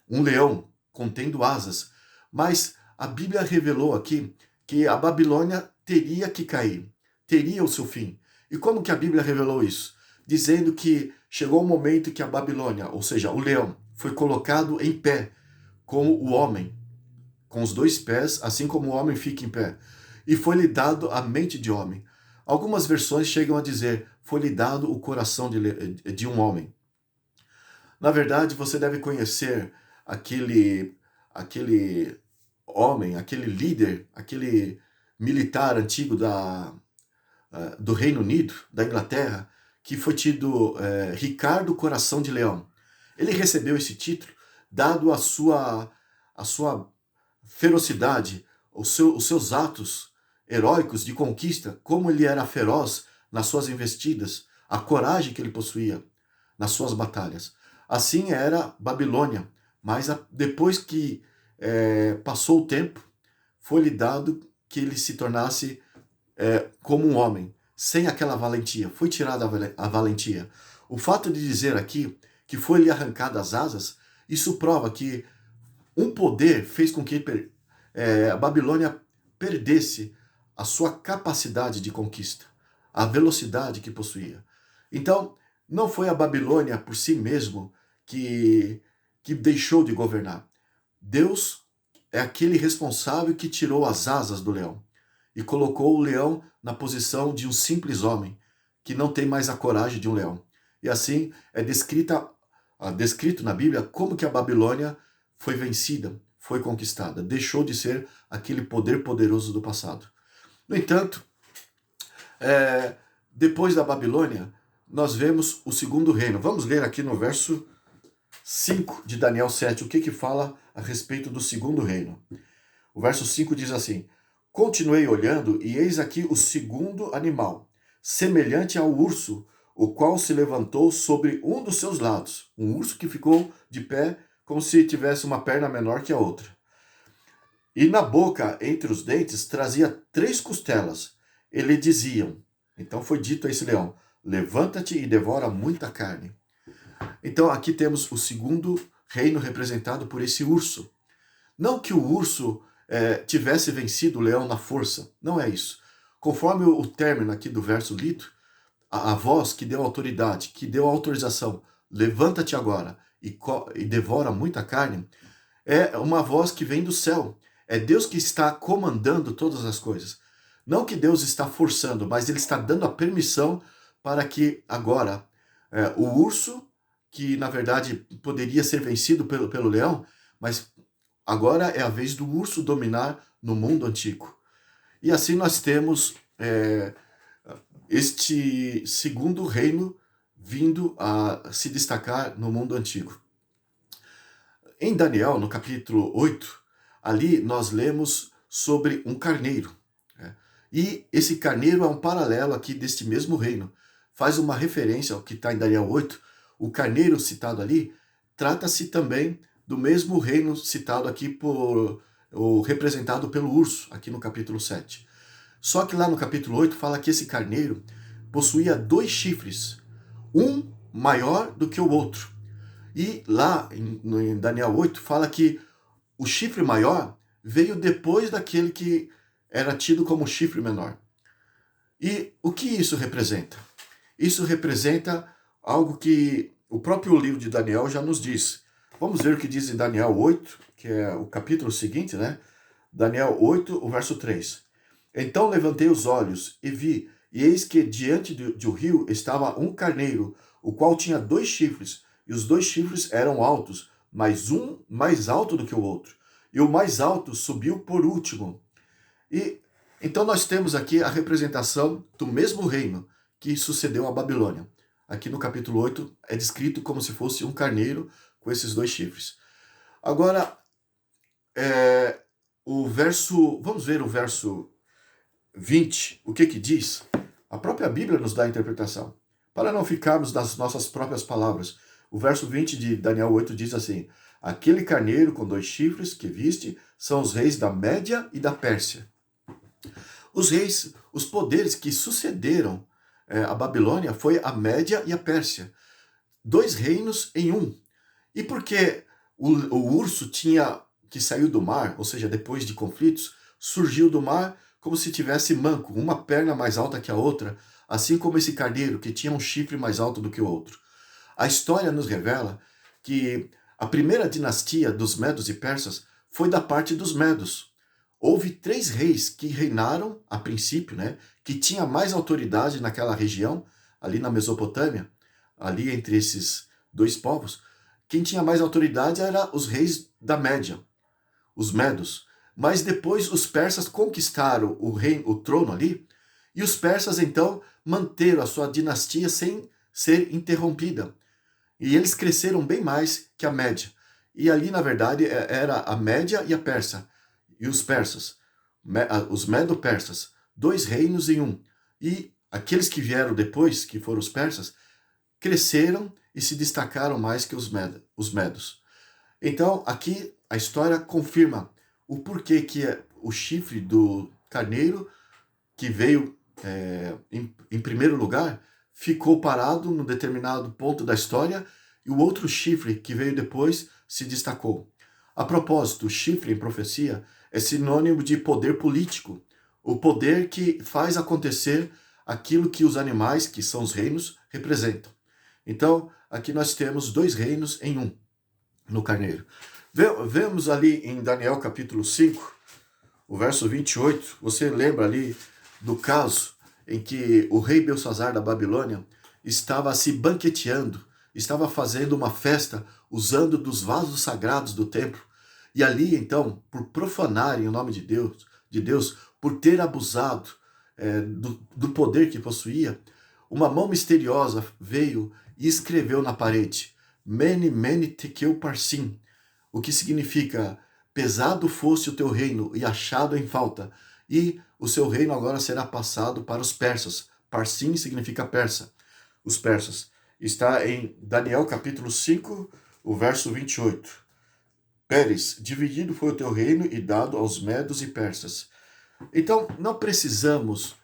Um leão contendo asas. Mas a Bíblia revelou aqui que a Babilônia teria que cair, teria o seu fim. E como que a Bíblia revelou isso? Dizendo que chegou o momento que a Babilônia, ou seja, o leão, foi colocado em pé, como o homem, com os 2 pés, assim como o homem fica em pé. E foi-lhe dado a mente de homem. Algumas versões chegam a dizer, foi-lhe dado o coração de um homem. Na verdade, você deve conhecer aquele homem, aquele líder, aquele militar antigo do Reino Unido, da Inglaterra, que foi tido Ricardo Coração de Leão. Ele recebeu esse título dado a sua ferocidade, os seus atos heróicos de conquista, como ele era feroz nas suas investidas, a coragem que ele possuía nas suas batalhas. Assim era Babilônia, mas depois que passou o tempo, foi-lhe dado que ele se tornasse como um homem, sem aquela valentia. Foi tirada a valentia. O fato de dizer aqui que foi-lhe arrancada as asas, isso prova que um poder fez com que a Babilônia perdesse a sua capacidade de conquista, a velocidade que possuía. Então, não foi a Babilônia por si mesmo que deixou de governar. Deus é aquele responsável que tirou as asas do leão e colocou o leão na posição de um simples homem, que não tem mais a coragem de um leão. E assim é descrito na Bíblia como que a Babilônia foi vencida, foi conquistada, deixou de ser aquele poder poderoso do passado. No entanto, depois da Babilônia, nós vemos o segundo reino. Vamos ler aqui no verso 5 de Daniel 7, o que fala a respeito do segundo reino. O verso 5 diz assim, continuei olhando e eis aqui o segundo animal, semelhante ao urso, o qual se levantou sobre um dos seus lados. Um urso que ficou de pé como se tivesse uma perna menor que a outra. E na boca, entre os dentes, trazia 3 costelas. E lhe diziam, então foi dito a esse leão, levanta-te e devora muita carne. Então aqui temos o segundo reino representado por esse urso. Não que o urso tivesse vencido o leão na força. Não é isso. Conforme o término aqui do verso lido, a voz que deu autoridade, que deu autorização, levanta-te agora e devora muita carne, é uma voz que vem do céu. É Deus que está comandando todas as coisas. Não que Deus está forçando, mas Ele está dando a permissão para que agora o urso, que na verdade poderia ser vencido pelo leão, mas agora é a vez do urso dominar no mundo antigo. E assim nós temos este segundo reino vindo a se destacar no mundo antigo. Em Daniel, no capítulo 8, ali nós lemos sobre um carneiro. E esse carneiro é um paralelo aqui deste mesmo reino. Faz uma referência ao que está em Daniel 8. O carneiro citado ali trata-se também do mesmo reino citado aqui representado pelo urso, aqui no capítulo 7. Só que lá no capítulo 8 fala que esse carneiro possuía 2 chifres, um maior do que o outro. E lá em Daniel 8 fala que o chifre maior veio depois daquele que era tido como chifre menor. E o que isso representa? Isso representa algo que o próprio livro de Daniel já nos diz. Vamos ver o que diz em Daniel 8, que é o capítulo seguinte, né? Daniel 8, o verso 3. Então levantei os olhos e vi, e eis que diante de um rio estava um carneiro, o qual tinha 2 chifres, e os 2 chifres eram altos, mas um mais alto do que o outro. E o mais alto subiu por último. E então nós temos aqui a representação do mesmo reino que sucedeu a Babilônia. Aqui no capítulo 8 é descrito como se fosse um carneiro com esses 2 chifres. Agora, vamos ver o verso 20, o que diz? A própria Bíblia nos dá a interpretação. Para não ficarmos nas nossas próprias palavras, o verso 20 de Daniel 8 diz assim: aquele carneiro com 2 chifres que viste são os reis da Média e da Pérsia. Os reis, os poderes que sucederam a Babilônia foi a Média e a Pérsia. 2 reinos em um. E porque o urso que saiu do mar, ou seja, depois de conflitos, surgiu do mar como se tivesse manco, uma perna mais alta que a outra, assim como esse carneiro que tinha um chifre mais alto do que o outro. A história nos revela que a primeira dinastia dos medos e persas foi da parte dos medos. Houve 3 reis que reinaram, a princípio, que tinha mais autoridade naquela região, ali na Mesopotâmia, ali entre esses 2 povos. Quem tinha mais autoridade eram os reis da Média, os medos. Mas depois os persas conquistaram o trono ali, e os persas então manteram a sua dinastia sem ser interrompida. E eles cresceram bem mais que a Média. E ali, na verdade, era a Média e a Pérsia. E os persas, os medo-persas, 2 reinos em um. E aqueles que vieram depois, que foram os persas, cresceram e se destacaram mais que os medos. Então, aqui a história confirma o porquê que o chifre do carneiro, que veio em primeiro lugar, ficou parado num determinado ponto da história, e o outro chifre que veio depois se destacou. A propósito, o chifre em profecia é sinônimo de poder político, o poder que faz acontecer aquilo que os animais, que são os reinos, representam. Então, aqui nós temos 2 reinos em um, no carneiro. Vemos ali em Daniel capítulo 5, o verso 28, você lembra ali do caso em que o rei Belsazar da Babilônia estava se banqueteando, estava fazendo uma festa usando dos vasos sagrados do templo. E ali, então, por profanarem o nome de Deus, por ter abusado do poder que possuía, uma mão misteriosa veio e escreveu na parede: Mene, mene, tekel, parsim, o que significa: pesado fosse o teu reino e achado em falta, e o seu reino agora será passado para os persas. Parsim significa persa, os persas. Está em Daniel capítulo 5, o verso 28. Pérez, dividido foi o teu reino e dado aos medos e persas. Então, não precisamos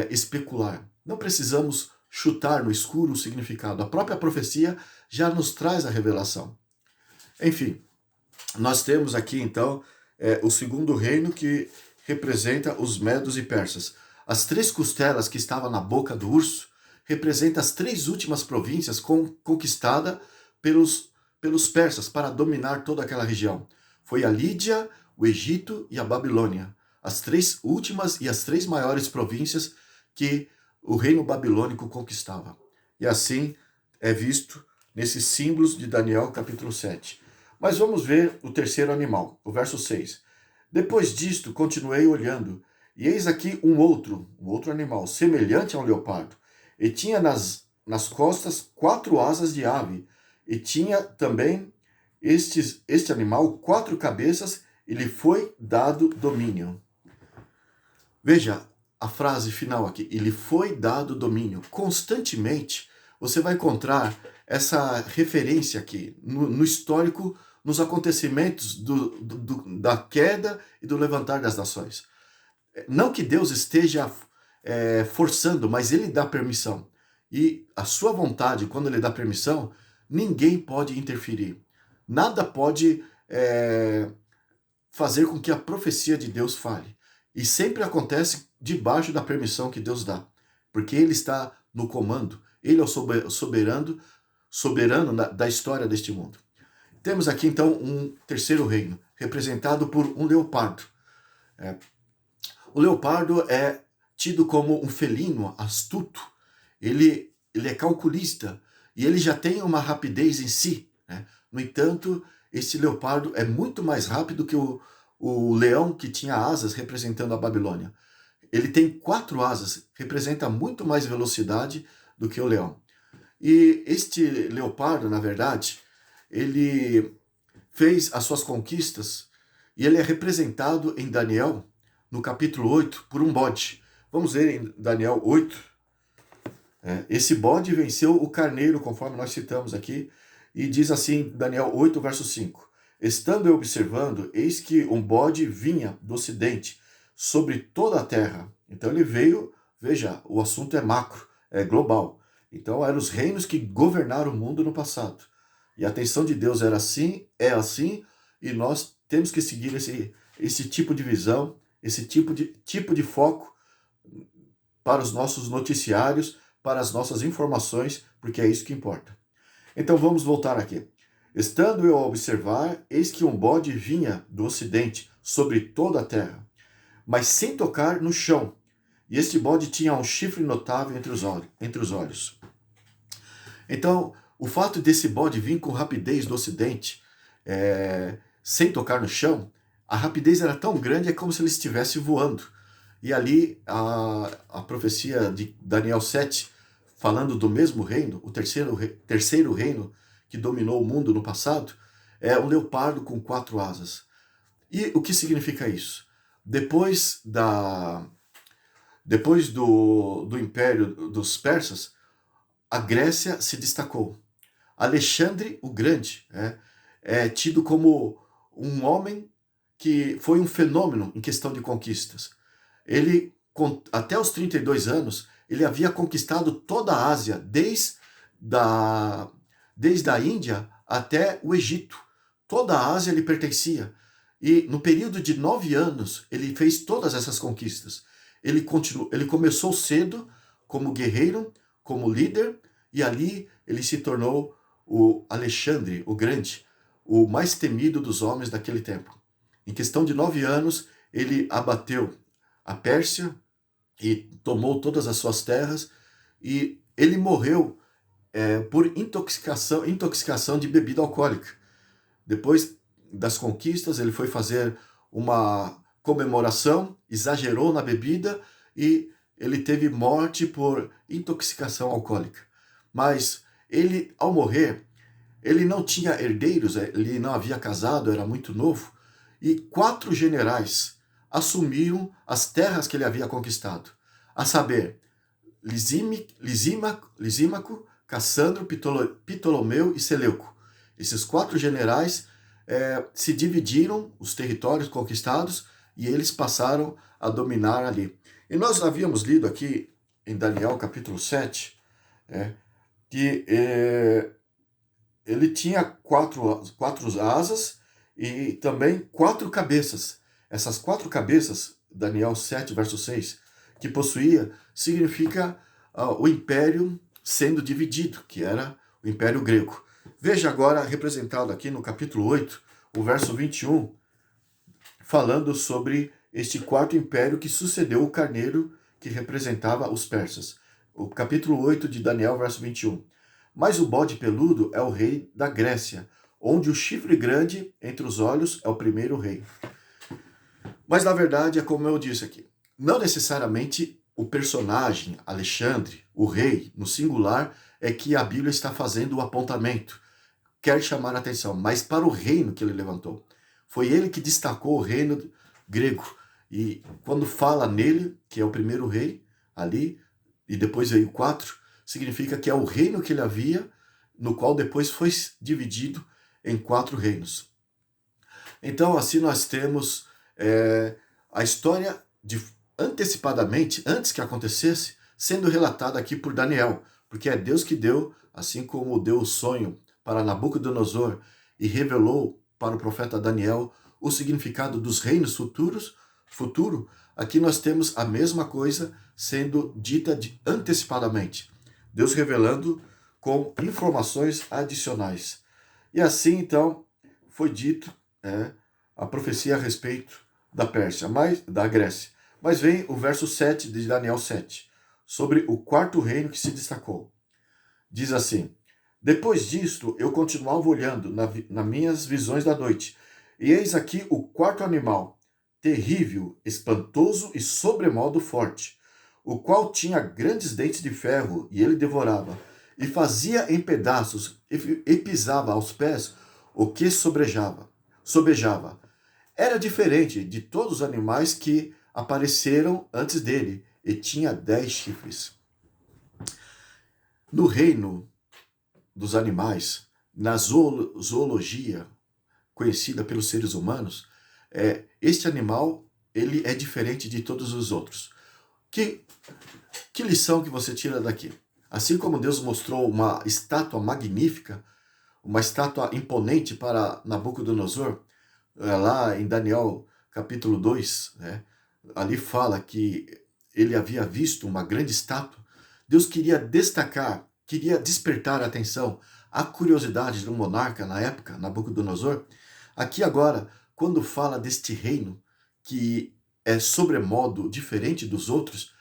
especular, não precisamos chutar no escuro o significado. A própria profecia já nos traz a revelação. Enfim, nós temos aqui, então, é o segundo reino que representa os medos e persas. As 3 costelas que estavam na boca do urso representam as 3 últimas províncias conquistadas pelos persas para dominar toda aquela região. Foi a Lídia, o Egito e a Babilônia. As 3 últimas e as 3 maiores províncias que o reino babilônico conquistava. E assim é visto nesses símbolos de Daniel capítulo 7. Mas vamos ver o terceiro animal, o verso 6. Depois disto, continuei olhando, e eis aqui um outro animal, semelhante a um leopardo, e tinha nas costas 4 asas de ave, e tinha também este animal 4 cabeças, e lhe foi dado domínio. Veja a frase final aqui, e lhe foi dado domínio. Constantemente você vai encontrar essa referência aqui no histórico, nos acontecimentos da queda e do levantar das nações. Não que Deus esteja forçando, mas ele dá permissão. E a sua vontade, quando ele dá permissão, ninguém pode interferir. Nada pode fazer com que a profecia de Deus falhe. E sempre acontece debaixo da permissão que Deus dá. Porque ele está no comando. Ele é o soberano da história deste mundo. Temos aqui então um terceiro reino, representado por um leopardo. O leopardo é tido como um felino astuto. Ele é calculista e ele já tem uma rapidez em si, né? No entanto, esse leopardo é muito mais rápido que o leão que tinha asas representando a Babilônia. Ele tem 4 asas, representa muito mais velocidade do que o leão. E este leopardo, na verdade, ele fez as suas conquistas e ele é representado em Daniel, no capítulo 8, por um bode. Vamos ver em Daniel 8. Esse bode venceu o carneiro, conforme nós citamos aqui, e diz assim, Daniel 8, verso 5. Estando eu observando, eis que um bode vinha do ocidente, sobre toda a terra. Então ele veio, veja, o assunto é macro, é global. Então eram os reinos que governaram o mundo no passado. E a atenção de Deus era assim, é assim, e nós temos que seguir esse tipo de visão, esse tipo de foco para os nossos noticiários, para as nossas informações, porque é isso que importa. Então vamos voltar aqui. Estando eu a observar, eis que um bode vinha do ocidente, sobre toda a terra, mas sem tocar no chão. E este bode tinha um chifre notável entre os olhos. Então, o fato desse bode vir com rapidez do ocidente, sem tocar no chão, a rapidez era tão grande, é como se ele estivesse voando. E ali, a profecia de Daniel 7, falando do mesmo reino, o terceiro reino que dominou o mundo no passado, é um leopardo com 4 asas. E o que significa isso? Depois do império dos persas, a Grécia se destacou. Alexandre o Grande é tido como um homem que foi um fenômeno em questão de conquistas. Ele, até os 32 anos, ele havia conquistado toda a Ásia, desde a Índia até o Egito. Toda a Ásia lhe pertencia. E no período de 9 anos, ele fez todas essas conquistas. Ele começou cedo como guerreiro, como líder, e ali ele se tornou o Alexandre, o Grande, o mais temido dos homens daquele tempo. Em questão de 9 anos, ele abateu a Pérsia e tomou todas as suas terras, e ele morreu por intoxicação de bebida alcoólica. Depois das conquistas, ele foi fazer uma comemoração, exagerou na bebida e ele teve morte por intoxicação alcoólica. Mas ele, ao morrer, ele não tinha herdeiros, ele não havia casado, era muito novo, e 4 generais assumiram as terras que ele havia conquistado, a saber, Lisímaco, Cassandro, Ptolomeu e Seleuco. Esses 4 generais se dividiram os territórios conquistados e eles passaram a dominar ali. E nós havíamos lido aqui em Daniel capítulo 7, que ele tinha quatro asas e também 4 cabeças. Essas 4 cabeças, Daniel 7, verso 6, que possuía, significa o império sendo dividido, que era o Império Grego. Veja agora representado aqui no capítulo 8, o verso 21, falando sobre este quarto império que sucedeu o carneiro que representava os persas. O capítulo 8 de Daniel, verso 21. Mas o bode peludo é o rei da Grécia, onde o chifre grande entre os olhos é o primeiro rei. Mas na verdade é como eu disse aqui, não necessariamente o personagem Alexandre, o rei, no singular, é que a Bíblia está fazendo o apontamento, quer chamar a atenção, mas para o reino que ele levantou. Foi ele que destacou o reino grego. E quando fala nele, que é o primeiro rei, ali, e depois veio 4, significa que é o reino que ele havia, no qual depois foi dividido em 4 reinos. Então, assim nós temos a história antecipadamente, antes que acontecesse, sendo relatada aqui por Daniel, porque é Deus que deu, assim como deu o sonho para Nabucodonosor e revelou para o profeta Daniel o significado dos reinos futuro, aqui nós temos a mesma coisa sendo dita antecipadamente. Deus revelando com informações adicionais. E assim, então, foi dito a profecia a respeito da Pérsia, da Grécia. Mas vem o verso 7 de Daniel 7, sobre o quarto reino que se destacou. Diz assim: depois disto, eu continuava olhando nas minhas visões da noite, e eis aqui o quarto animal, terrível, espantoso e sobremodo forte, o qual tinha grandes dentes de ferro, e ele devorava, e fazia em pedaços, e pisava aos pés o que sobejava. Era diferente de todos os animais que apareceram antes dele, e tinha 10 chifres. No reino dos animais, na zoologia conhecida pelos seres humanos, este animal ele é diferente de todos os outros. Que lição que você tira daqui? Assim como Deus mostrou uma estátua magnífica, uma estátua imponente para Nabucodonosor, lá em Daniel capítulo 2, ali fala que ele havia visto uma grande estátua. Deus queria destacar, queria despertar a atenção, a curiosidade do monarca na época, Nabucodonosor. Aqui agora, quando fala deste reino, que é sobremodo diferente dos outros,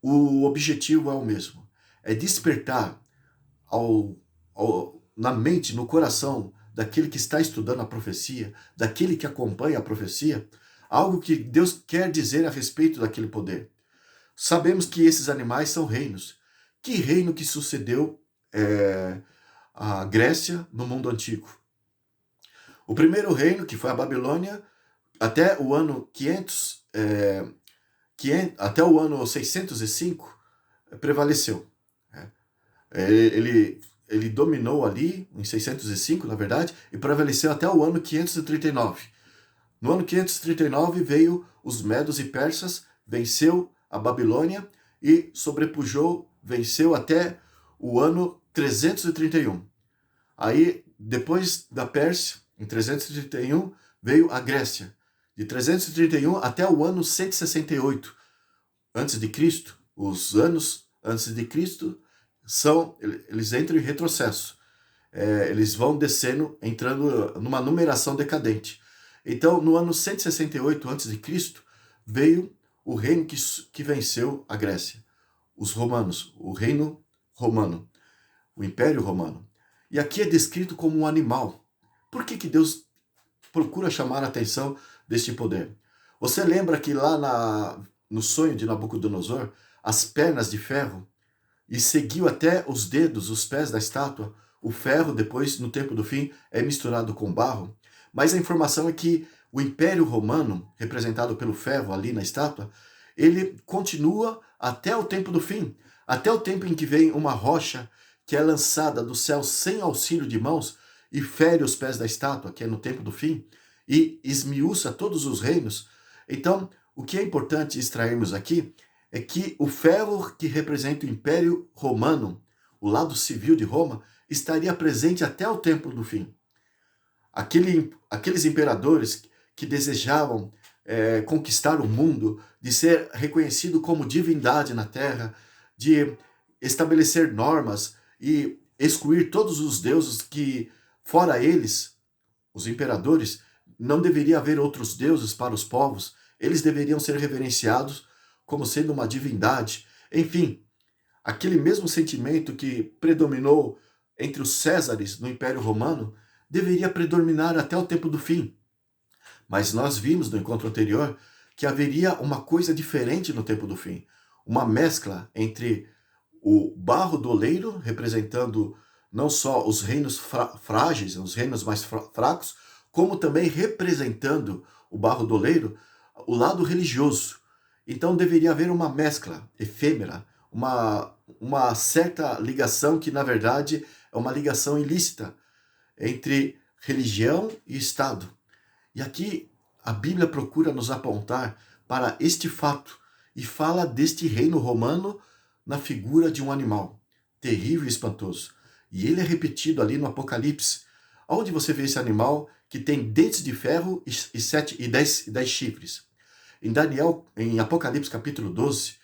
o objetivo é o mesmo. É despertar na mente, no coração daquele que está estudando a profecia, daquele que acompanha a profecia, algo que Deus quer dizer a respeito daquele poder. Sabemos que esses animais são reinos. Que reino que sucedeu a Grécia no mundo antigo? O primeiro reino, que foi a Babilônia, até o ano 500, até o ano 605, prevaleceu. Ele dominou ali, em 605, na verdade, e prevaleceu até o ano 539. No ano 539 veio os medos e persas, venceu a Babilônia e sobrepujou, venceu até o ano 331. Aí, depois da Pérsia, em 331, veio a Grécia. De 331 até o ano 168 antes de Cristo, os anos antes de Cristo eles entram em retrocesso. Eles vão descendo, entrando numa numeração decadente. Então, no ano 168 a.C., veio o reino que venceu a Grécia. Os romanos, o reino romano, o Império Romano. E aqui é descrito como um animal. Por que Deus procura chamar a atenção deste poder? Você lembra que lá no sonho de Nabucodonosor, as pernas de ferro, e seguiu até os dedos, os pés da estátua, o ferro depois, no tempo do fim, é misturado com barro. Mas a informação é que o Império Romano, representado pelo ferro ali na estátua, ele continua até o tempo do fim, até o tempo em que vem uma rocha que é lançada do céu sem auxílio de mãos e fere os pés da estátua, que é no tempo do fim, e esmiuça todos os reinos. Então, o que é importante extrairmos aqui é que o ferro que representa o Império Romano, o lado civil de Roma, estaria presente até o tempo do fim. aqueles imperadores que desejavam conquistar o mundo, de ser reconhecido como divindade na terra, de estabelecer normas e excluir todos os deuses que, fora eles, os imperadores, não deveria haver outros deuses para os povos, eles deveriam ser reverenciados como sendo uma divindade. Enfim, aquele mesmo sentimento que predominou entre os Césares no Império Romano deveria predominar até o tempo do fim. Mas nós vimos no encontro anterior que haveria uma coisa diferente no tempo do fim. Uma mescla entre o barro do oleiro, representando não só os reinos frágeis, os reinos mais fracos, como também representando o barro do oleiro, o lado religioso. Então deveria haver uma mescla efêmera, uma certa ligação que, na verdade, é uma ligação ilícita entre religião e Estado. E aqui a Bíblia procura nos apontar para este fato e fala deste reino romano na figura de um animal terrível e espantoso. E ele é repetido ali no Apocalipse, onde você vê esse animal que tem dentes de ferro e 10 chifres. Em Daniel, em Apocalipse capítulo 12,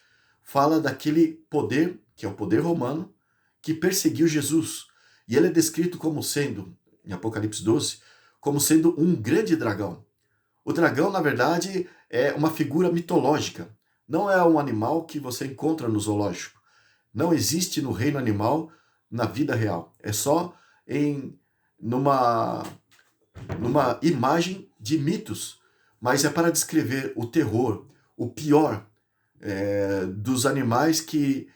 fala daquele poder, que é o poder romano, que perseguiu Jesus. E ele é descrito como sendo, em Apocalipse 12, como sendo um grande dragão. O dragão, na verdade, é uma figura mitológica. Não é um animal que você encontra no zoológico. Não existe no reino animal na vida real. É só numa imagem de mitos, mas é para descrever o terror, o pior dos animais que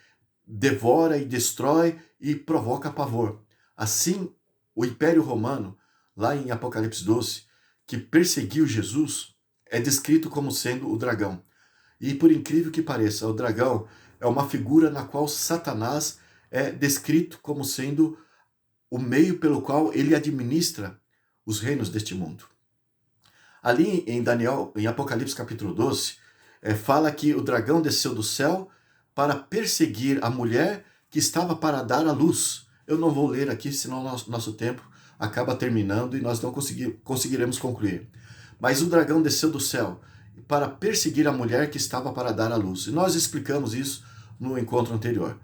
devora e destrói e provoca pavor. Assim, o Império Romano, lá em Apocalipse 12, que perseguiu Jesus, é descrito como sendo o dragão. E por incrível que pareça, o dragão é uma figura na qual Satanás é descrito como sendo o meio pelo qual ele administra os reinos deste mundo. Ali em Daniel, em Apocalipse capítulo 12, fala que o dragão desceu do céu para perseguir a mulher que estava para dar à luz. Eu não vou ler aqui, senão nosso tempo acaba terminando e nós não conseguiremos concluir. Mas o dragão desceu do céu para perseguir a mulher que estava para dar à luz. E nós explicamos isso no encontro anterior,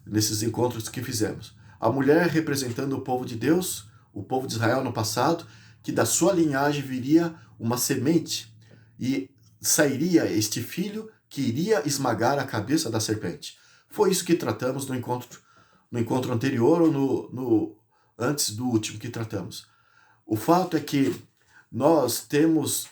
nesses encontros que fizemos. A mulher representando o povo de Deus, o povo de Israel no passado, que da sua linhagem viria uma semente e sairia este filho que iria esmagar a cabeça da serpente. Foi isso que tratamos no encontro anterior ou antes do último que tratamos. O fato é que nós temos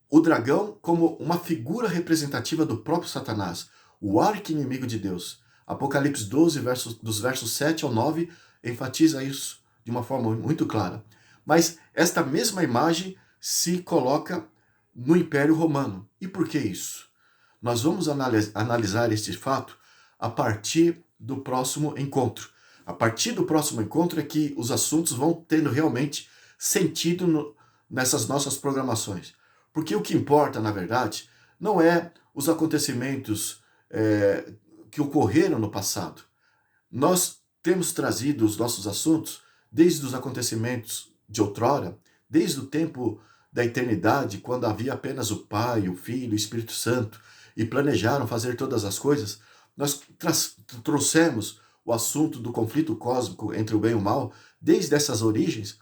o dragão como uma figura representativa do próprio Satanás, o arqui-inimigo de Deus. Apocalipse 12, dos versos 7 ao 9, enfatiza isso de uma forma muito clara. Mas esta mesma imagem se coloca no Império Romano. E por que isso? Nós vamos analisar este fato a partir do próximo encontro. A partir do próximo encontro é que os assuntos vão tendo realmente sentido nessas nossas programações. Porque o que importa, na verdade, não é os acontecimentos que ocorreram no passado. Nós temos trazido os nossos assuntos desde os acontecimentos de outrora, desde o tempo da eternidade, quando havia apenas o Pai, o Filho, o Espírito Santo, e planejaram fazer todas as coisas. Nós trouxemos o assunto do conflito cósmico entre o bem e o mal, desde essas origens,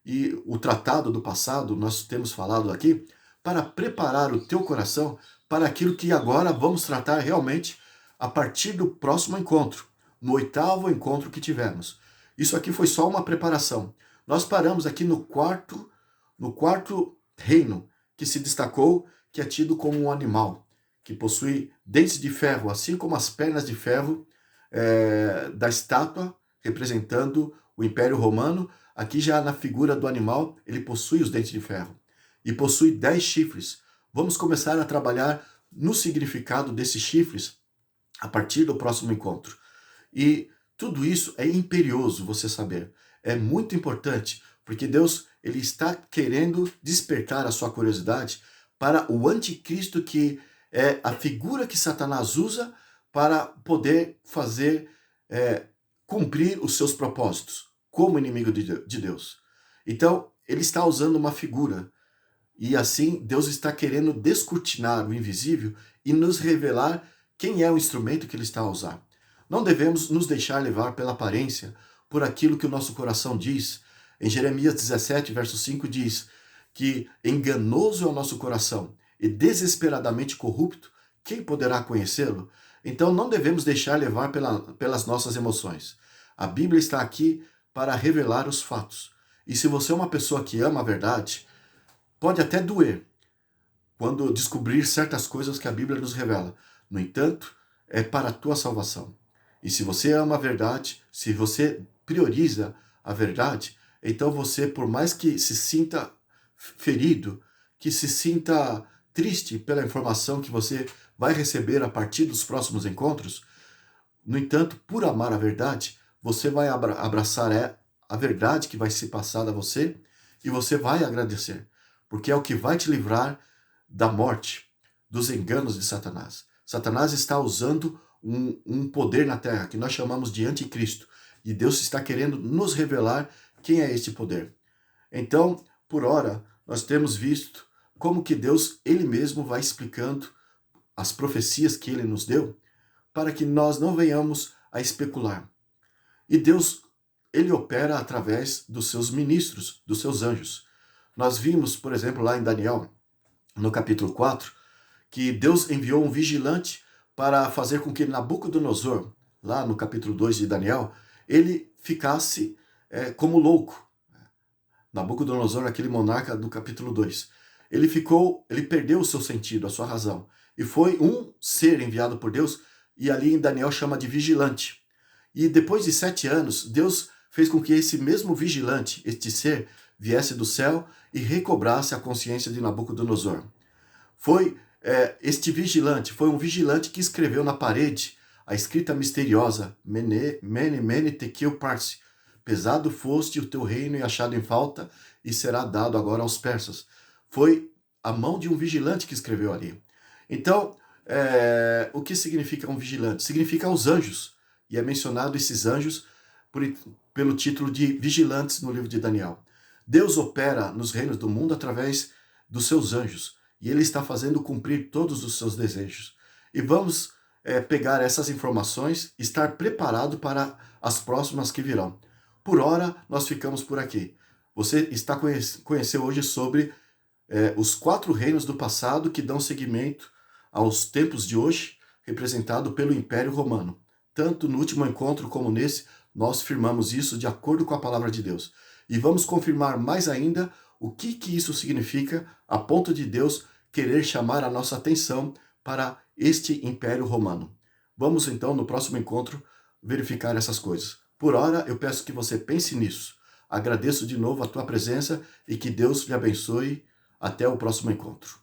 e o tratado do passado, nós temos falado aqui, para preparar o teu coração para aquilo que agora vamos tratar realmente a partir do próximo encontro, no 8º encontro que tivemos. Isso aqui foi só uma preparação. Nós paramos aqui no quarto reino que se destacou, que é tido como um animal, que possui dentes de ferro, assim como as pernas de ferro da estátua, representando o Império Romano. Aqui já na figura do animal, ele possui os dentes de ferro e possui 10 chifres. Vamos começar a trabalhar no significado desses chifres a partir do próximo encontro. E tudo isso é imperioso você saber. É muito importante, porque Deus ele está querendo despertar a sua curiosidade para o anticristo, que é a figura que Satanás usa para poder fazer cumprir os seus propósitos como inimigo de Deus. Então, ele está usando uma figura. E assim, Deus está querendo descortinar o invisível e nos revelar quem é o instrumento que ele está a usar. Não devemos nos deixar levar pela aparência, por aquilo que o nosso coração diz. Em Jeremias 17, verso 5 diz que enganoso é o nosso coração e desesperadamente corrupto, quem poderá conhecê-lo? Então não devemos deixar levar pelas nossas emoções. A Bíblia está aqui para revelar os fatos. E se você é uma pessoa que ama a verdade, pode até doer quando descobrir certas coisas que a Bíblia nos revela. No entanto, é para a tua salvação. E se você ama a verdade, se você prioriza a verdade, então você, por mais que se sinta ferido, que se sinta triste pela informação que você vai receber a partir dos próximos encontros, no entanto, por amar a verdade, você vai abraçar a verdade que vai ser passada a você e você vai agradecer, porque é o que vai te livrar da morte, dos enganos de Satanás. Satanás está usando um poder na terra que nós chamamos de anticristo e Deus está querendo nos revelar quem é este poder. Então, por ora, nós temos visto como que Deus, ele mesmo, vai explicando as profecias que ele nos deu para que nós não venhamos a especular. E Deus, ele opera através dos seus ministros, dos seus anjos. Nós vimos, por exemplo, lá em Daniel, no capítulo 4, que Deus enviou um vigilante para fazer com que Nabucodonosor, lá no capítulo 2 de Daniel, ele ficasse como louco. Nabucodonosor, aquele monarca do capítulo 2. Ele perdeu o seu sentido, a sua razão. E foi um ser enviado por Deus, e ali em Daniel chama de vigilante. E depois de 7 anos, Deus fez com que esse mesmo vigilante, este ser, viesse do céu e recobrasse a consciência de Nabucodonosor. Este vigilante, foi um vigilante que escreveu na parede a escrita misteriosa, Mene, Mene, Tekel, Parsi. Pesado foste o teu reino e achado em falta, e será dado agora aos persas. Foi a mão de um vigilante que escreveu ali. Então, o que significa um vigilante? Significa os anjos. E é mencionado esses anjos pelo título de vigilantes no livro de Daniel. Deus opera nos reinos do mundo através dos seus anjos. E ele está fazendo cumprir todos os seus desejos. E vamos pegar essas informações, estar preparado para as próximas que virão. Por hora, nós ficamos por aqui. Você está conheceu hoje sobre os 4 reinos do passado que dão seguimento aos tempos de hoje, representado pelo Império Romano. Tanto no último encontro como nesse, nós firmamos isso de acordo com a palavra de Deus. E vamos confirmar mais ainda o que isso significa, a ponto de Deus querer chamar a nossa atenção para este Império Romano. Vamos então, no próximo encontro, verificar essas coisas. Por hora, eu peço que você pense nisso. Agradeço de novo a tua presença e que Deus lhe abençoe. Até o próximo encontro.